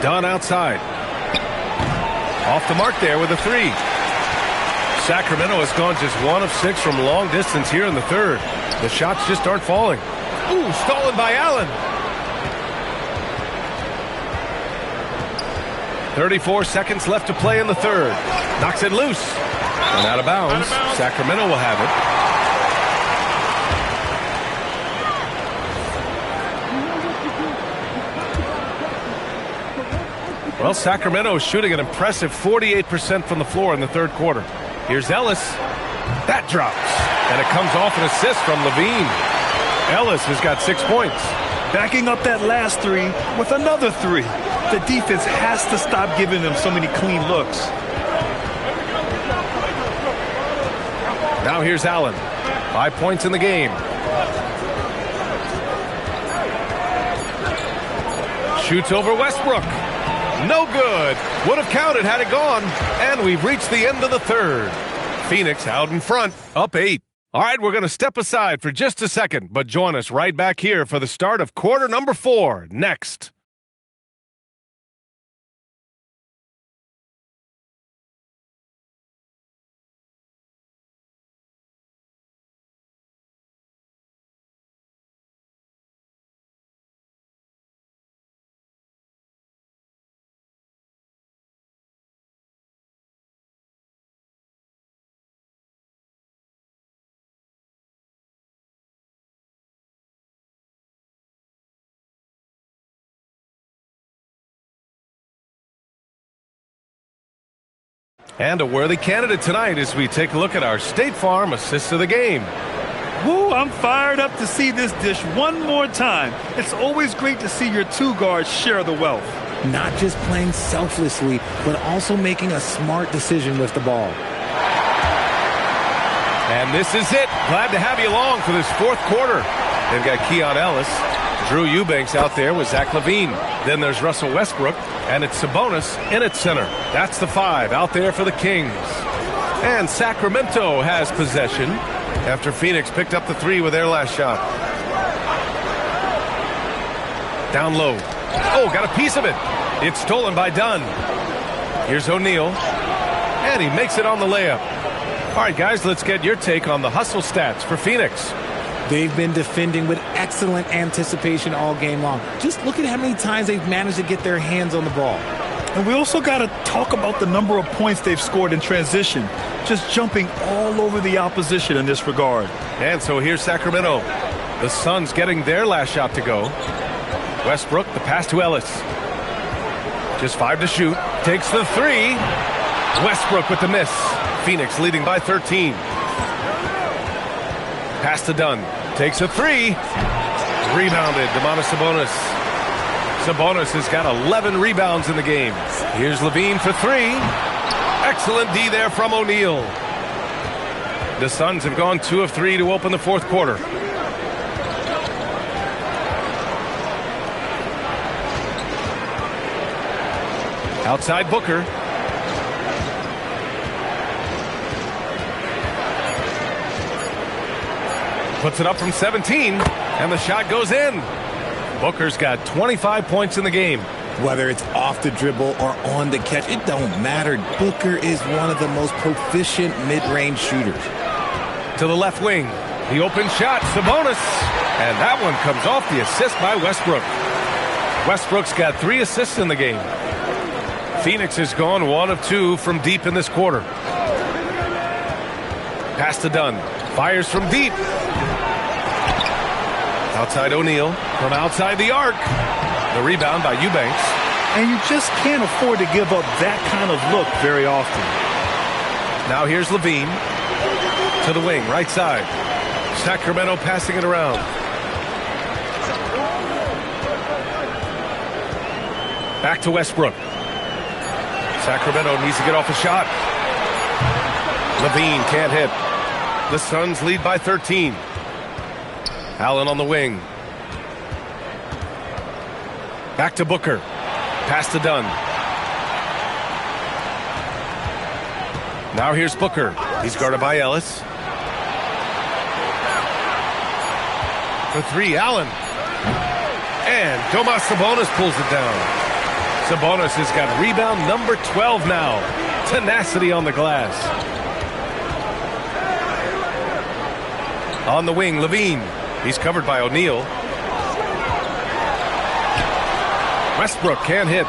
S1: Dunn outside. Off the mark there with a 3. Sacramento has gone just 1 of 6 from long distance here in the third. The shots just aren't falling. Ooh, stolen by Allen. 34 seconds left to play in the third. Knocks it loose. And out of bounds. Sacramento will have it. Well, Sacramento is shooting an impressive 48% from the floor in the third quarter. Here's Ellis. That drops. And it comes off an assist from Levine. Ellis has got 6 points.
S2: Backing up that last 3 with another 3. The defense has to stop giving them so many clean looks.
S1: Now here's Allen. 5 points in the game. Shoots over Westbrook. No good. Would have counted had it gone. And we've reached the end of the third. Phoenix out in front, up 8. All right, we're going to step aside for just a second, but join us right back here for the start of quarter number 4 next. And a worthy candidate tonight as we take a look at our State Farm assist of the game.
S2: Woo, I'm fired up to see this dish one more time. It's always great to see your 2 guards share the wealth.
S3: Not just playing selflessly, but also making a smart decision with the ball.
S1: And this is it. Glad to have you along for this fourth quarter. They've got Keon Ellis. Drew Eubanks out there with Zach LaVine. Then there's Russell Westbrook, and it's Sabonis in at center. That's the 5 out there for the Kings. And Sacramento has possession after Phoenix picked up the 3 with their last shot. Down low. Oh, got a piece of it. It's stolen by Dunn. Here's O'Neal. And he makes it on the layup. All right, guys, let's get your take on the hustle stats for Phoenix.
S3: They've been defending with excellent anticipation all game long. Just look at how many times they've managed to get their hands on the ball.
S2: And we also got to talk about the number of points they've scored in transition. Just jumping all over the opposition in this regard.
S1: And so here's Sacramento. The Suns getting their last shot to go. Westbrook, the pass to Ellis. Just 5 to shoot. Takes the 3. Westbrook with the miss. Phoenix leading by 13. Pass to Dunn. Takes a 3. Rebounded. Domantas Sabonis. Sabonis has got 11 rebounds in the game. Here's Levine for 3. Excellent D there from O'Neal. The Suns have gone 2 of 3 to open the fourth quarter. Outside Booker. Puts it up from 17, and the shot goes in. Booker's got 25 points in the game.
S3: Whether it's off the dribble or on the catch, it don't matter. Booker is one of the most proficient mid-range shooters.
S1: To the left wing, the open shot, Sabonis. And that one comes off the assist by Westbrook. Westbrook's got 3 assists in the game. Phoenix has gone 1 of 2 from deep in this quarter. Pass to Dunn. Fires from deep. Outside O'Neal. From outside the arc. The rebound by Eubanks.
S2: And you just can't afford to give up that kind of look very often.
S1: Now here's Levine. To the wing, right side. Sacramento passing it around. Back to Westbrook. Sacramento needs to get off a shot. Levine can't hit. The Suns lead by 13. Allen on the wing. Back to Booker. Pass to Dunn. Now here's Booker. He's guarded by Ellis. For 3, Allen. And Domas Sabonis pulls it down. Sabonis has got rebound number 12 now. Tenacity on the glass. On the wing, Levine. He's covered by O'Neal. Westbrook can't hit.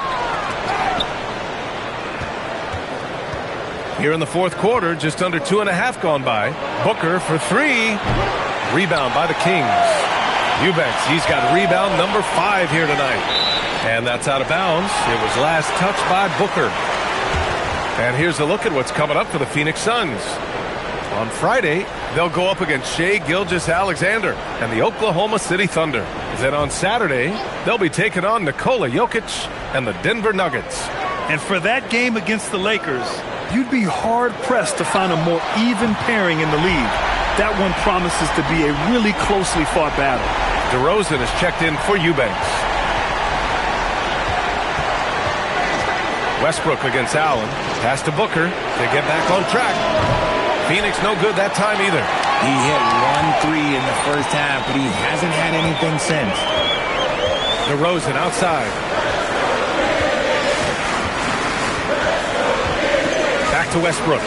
S1: Here in the fourth quarter, just under 2.5 gone by. Booker for 3. Rebound by the Kings. Eubanks, he's got rebound number 5 here tonight. And that's out of bounds. It was last touched by Booker. And here's a look at what's coming up for the Phoenix Suns. On Friday, they'll go up against Shai Gilgeous-Alexander and the Oklahoma City Thunder. Then on Saturday, they'll be taking on Nikola Jokic and the Denver Nuggets.
S2: And for that game against the Lakers, you'd be hard-pressed to find a more even pairing in the league. That one promises to be a really closely fought battle.
S1: DeRozan is checked in for Eubanks. Westbrook against Allen. Pass to Booker to get back on track. Phoenix no good that time either.
S3: He hit 1 3 in the first half, but he hasn't had anything since.
S1: DeRozan outside. Back to Westbrook.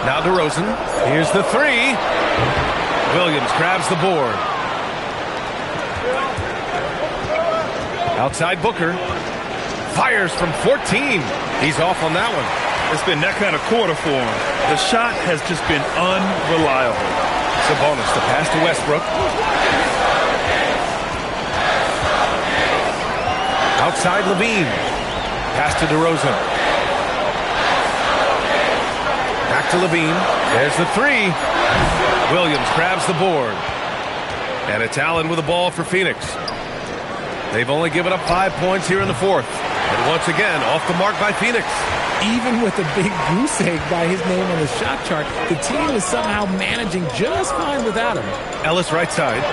S1: Now DeRozan. Here's the 3. Williams grabs the board. Outside Booker. Fires from 14. He's off on that one.
S2: It's been that kind of quarter for him. The shot has just been unreliable.
S1: Sabonis to pass to Westbrook. Outside Levine. Pass to DeRozan. Back to Levine. There's the 3. Williams grabs the board. And it's Allen with the ball for Phoenix. They've only given up 5 points here in the fourth. And once again, off the mark by Phoenix.
S3: Even with a big goose egg by his name on the shot chart, the team is somehow managing just fine without him.
S1: Ellis right side.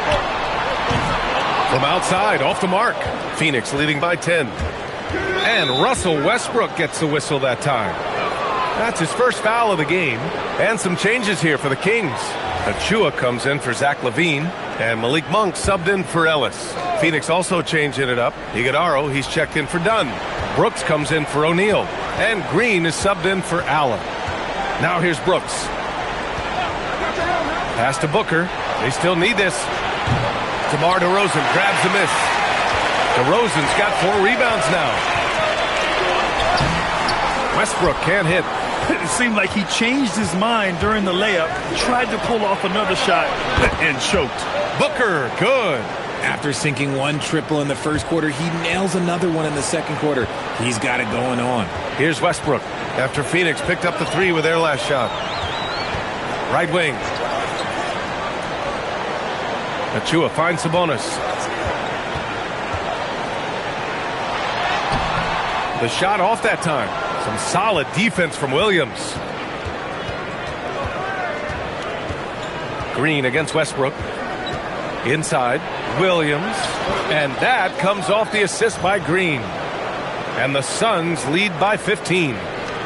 S1: From outside, off the mark. Phoenix leading by 10. And Russell Westbrook gets the whistle that time. That's his first foul of the game. And some changes here for the Kings. Achua comes in for Zach LaVine. And Malik Monk subbed in for Ellis. Phoenix also changing it up. Iguodaro, he's checked in for Dunn. Brooks comes in for O'Neal. And Green is subbed in for Allen. Now here's Brooks. Pass to Booker. They still need this. DeMar DeRozan grabs the miss. DeRozan's got 4 rebounds now. Westbrook can't hit.
S2: It seemed like he changed his mind during the layup, tried to pull off another shot, and choked.
S1: Booker, good.
S3: After sinking 1 triple in the first quarter, he nails another one in the second quarter. He's got it going on.
S1: Here's Westbrook after Phoenix picked up the 3 with their last shot. Right wing. Achua finds Sabonis. The shot off that time. Some solid defense from Williams. Green against Westbrook. Inside, Williams. And that comes off the assist by Green. And the Suns lead by 15.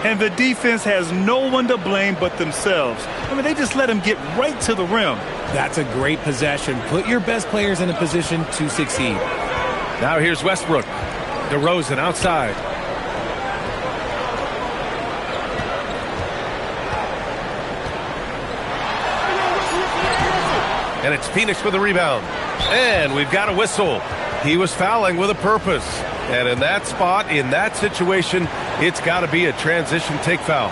S2: And the defense has no one to blame but themselves. I mean, they just let him get right to the rim.
S3: That's a great possession. Put your best players in a position to succeed.
S1: Now here's Westbrook. DeRozan outside. And it's Phoenix with a rebound. And we've got a whistle. He was fouling with a purpose. And in that spot, in that situation, it's got to be a transition take foul.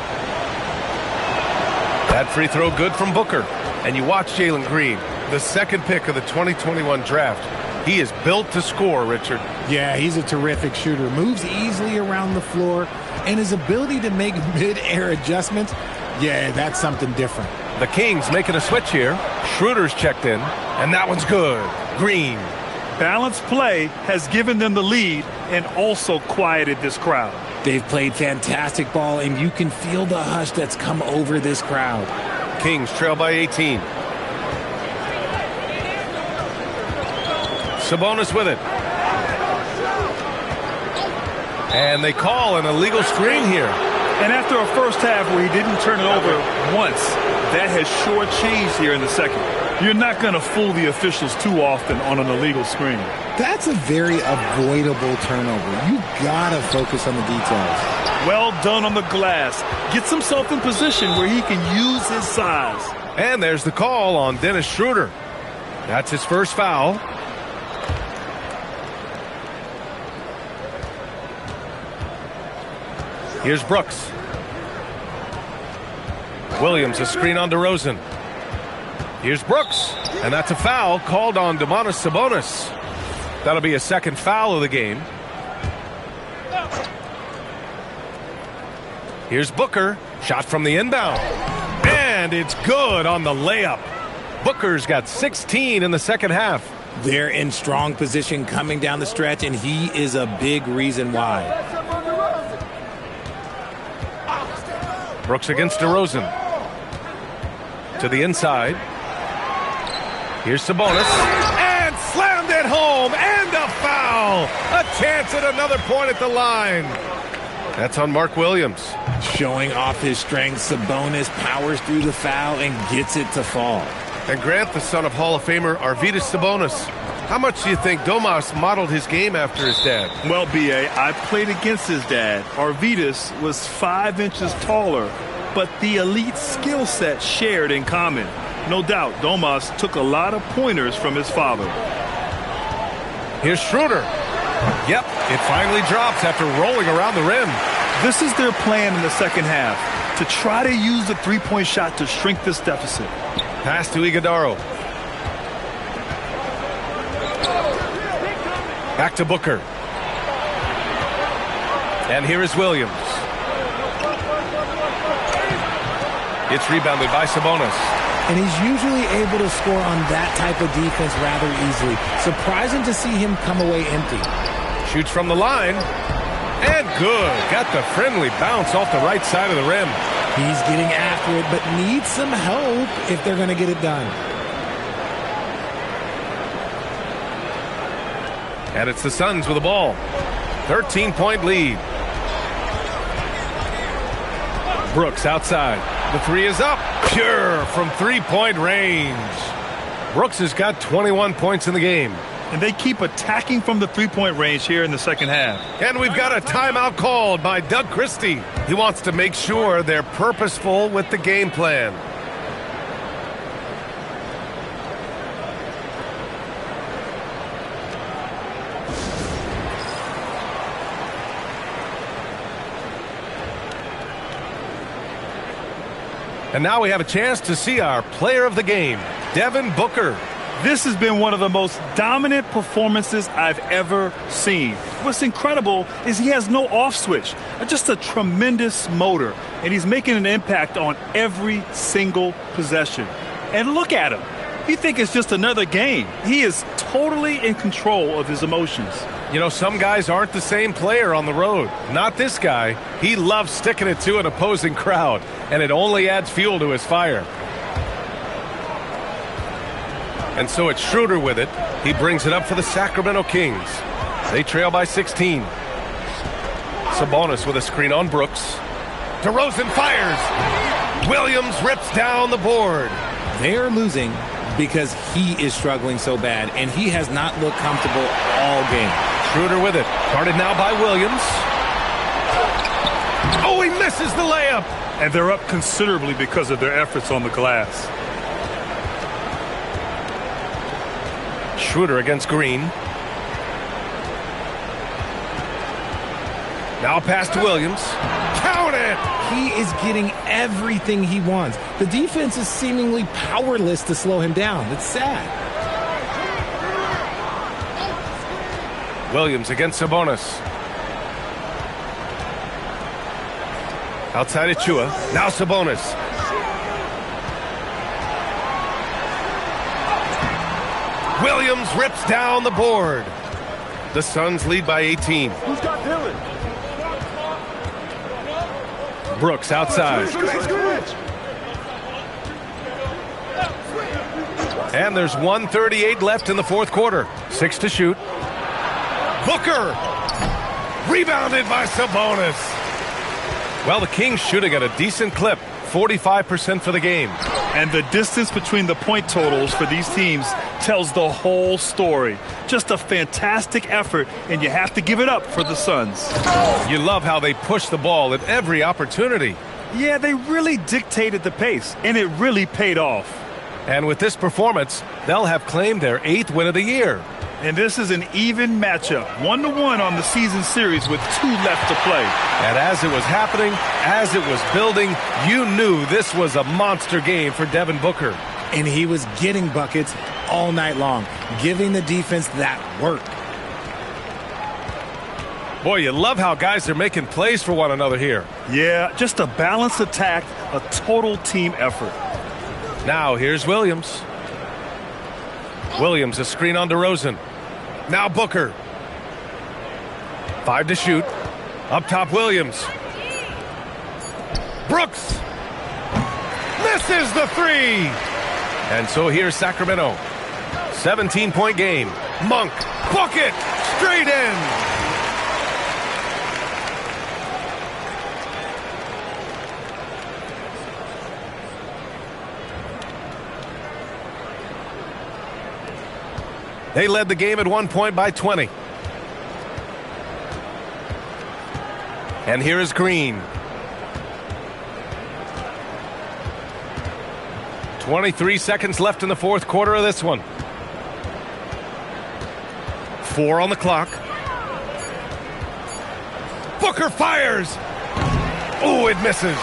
S1: That free throw good from Booker. And you watch Jalen Green, the second pick of the 2021 draft. He is built to score, Richard.
S3: Yeah, he's a terrific shooter. Moves easily around the floor. And his ability to make mid-air adjustments, yeah, that's something different.
S1: The Kings making a switch here. Schroeder's checked in. And that one's good. Green.
S2: Balanced play has given them the lead and also quieted this crowd.
S3: They've played fantastic ball, and you can feel the hush that's come over this crowd.
S1: Kings trail by 18. Sabonis with it. And they call an illegal screen here.
S2: And after a first half where he didn't turn it over once, that has sure changed here in the second. You're not going to fool the officials too often on an illegal screen.
S3: That's a very avoidable turnover. You gotta focus on the details.
S2: Well done on the glass. Gets himself in position where he can use his size.
S1: And there's the call on Dennis Schroeder. That's his first foul. Here's Brooks. Williams, a screen on DeRozan. Here's Brooks, and that's a foul called on Domantas Sabonis. That'll be a second foul of the game. Here's Booker, shot from the inbound. And it's good on the layup. Booker's got 16 in the second half.
S3: They're in strong position coming down the stretch, and he is a big reason why.
S1: Brooks against DeRozan. To the inside. Here's Sabonis. And slammed it home. And a foul. A chance at another point at the line. That's on Mark Williams.
S3: Showing off his strength, Sabonis powers through the foul and gets it to fall.
S1: And Grant, the son of Hall of Famer Arvydas Sabonis. How much do you think Domas modeled his game after his dad?
S2: Well, B.A., I played against his dad. Arvydas was 5 inches taller, but the elite skill set shared in common. No doubt, Domas took a lot of pointers from his father.
S1: Here's Schroeder. Yep, it finally drops after rolling around the rim.
S2: This is their plan in the second half, to try to use the three-point shot to shrink this deficit.
S1: Pass to Iguodaro. Back to Booker. And here is Williams. It's rebounded by Sabonis.
S3: And he's usually able to score on that type of defense rather easily. Surprising to see him come away empty.
S1: Shoots from the line. And good. Got the friendly bounce off the right side of the rim.
S3: He's getting after it, but needs some help if they're going to get it done.
S1: And it's the Suns with the ball. 13-point lead. Brooks outside. The three is up. Pure from three-point range. Brooks has got 21 points in the game.
S2: And they keep attacking from the three-point range here in the second half.
S1: And we've got a timeout called by Doug Christie. He wants to make sure they're purposeful with the game plan. And now we have a chance to see our player of the game, Devin Booker.
S2: This has been one of the most dominant performances I've ever seen. What's incredible is he has no off switch, just a tremendous motor, and he's making an impact on every single possession. And look at him. You think it's just another game. He is totally in control of his emotions.
S1: You know, some guys aren't the same player on the road. Not this guy. He loves sticking it to an opposing crowd, and it only adds fuel to his fire. And so it's Schroeder with it. He brings it up for the Sacramento Kings. They trail by 16. Sabonis with a screen on Brooks. DeRozan fires. Williams rips down the board.
S3: They are losing because he is struggling so bad, and he has not looked comfortable all game.
S1: Schroeder with it. Guarded now by Williams. Oh, he misses the layup.
S2: And they're up considerably because of their efforts on the glass.
S1: Schroeder against Green. Now pass to Williams. Count it!
S3: He is getting everything he wants. The defense is seemingly powerless to slow him down. It's sad.
S1: Williams against Sabonis. Outside Achua. Now Sabonis. Williams rips down the board. The Suns lead by 18.
S2: Who's got Dylan?
S1: Brooks outside. And there's 1:38 left in the fourth quarter. 6 to shoot. Booker! Rebounded by Sabonis. Well, the Kings shooting at a decent clip. 45% for the game.
S2: And the distance between the point totals for these teams tells the whole story. Just a fantastic effort, and you have to give it up for the Suns.
S1: You love how they push the ball at every opportunity.
S2: Yeah, they really dictated the pace, and it really paid off.
S1: And with this performance, they'll have claimed their 8th win of the year.
S2: And this is an even matchup, 1-1 on the season series with 2 left to play.
S1: And as it was happening, as it was building, you knew this was a monster game for Devin Booker.
S3: And he was getting buckets all night long, giving the defense that work.
S1: Boy, you love how guys are making plays for one another here.
S2: Yeah, just a balanced attack, a total team effort.
S1: Now here's Williams. Williams, a screen on DeRozan. Now Booker. 5 to shoot. Up top, Williams. Brooks. Misses the 3. And so here's Sacramento. 17-point game. Monk. Bucket. Straight in. They led the game at one point by 20. And here is Green. 23 seconds left in the fourth quarter of this one. 4 on the clock. Booker fires. Oh, it misses.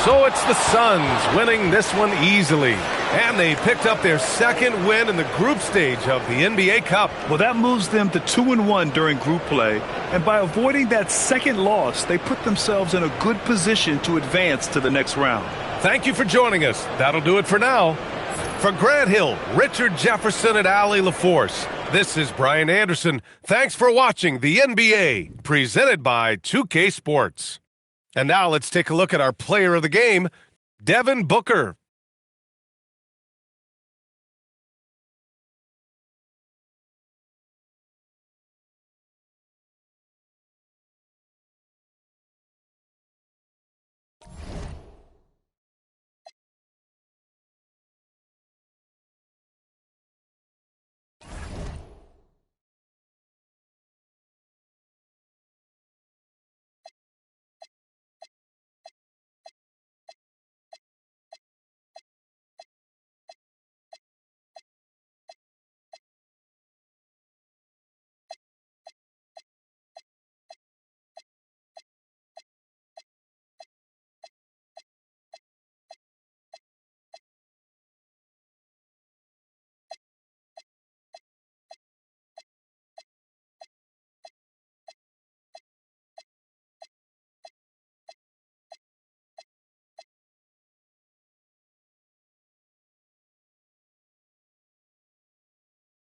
S1: So it's the Suns winning this one easily. And they picked up their second win in the group stage of the NBA Cup.
S2: Well, that moves them to 2-1 during group play. And by avoiding that second loss, they put themselves in a good position to advance to the next round.
S1: Thank you for joining us. That'll do it for now. For Grant Hill, Richard Jefferson, and Allie LaForce, this is Brian Anderson. Thanks for watching the NBA, presented by 2K Sports. And now let's take a look at our player of the game, Devin Booker.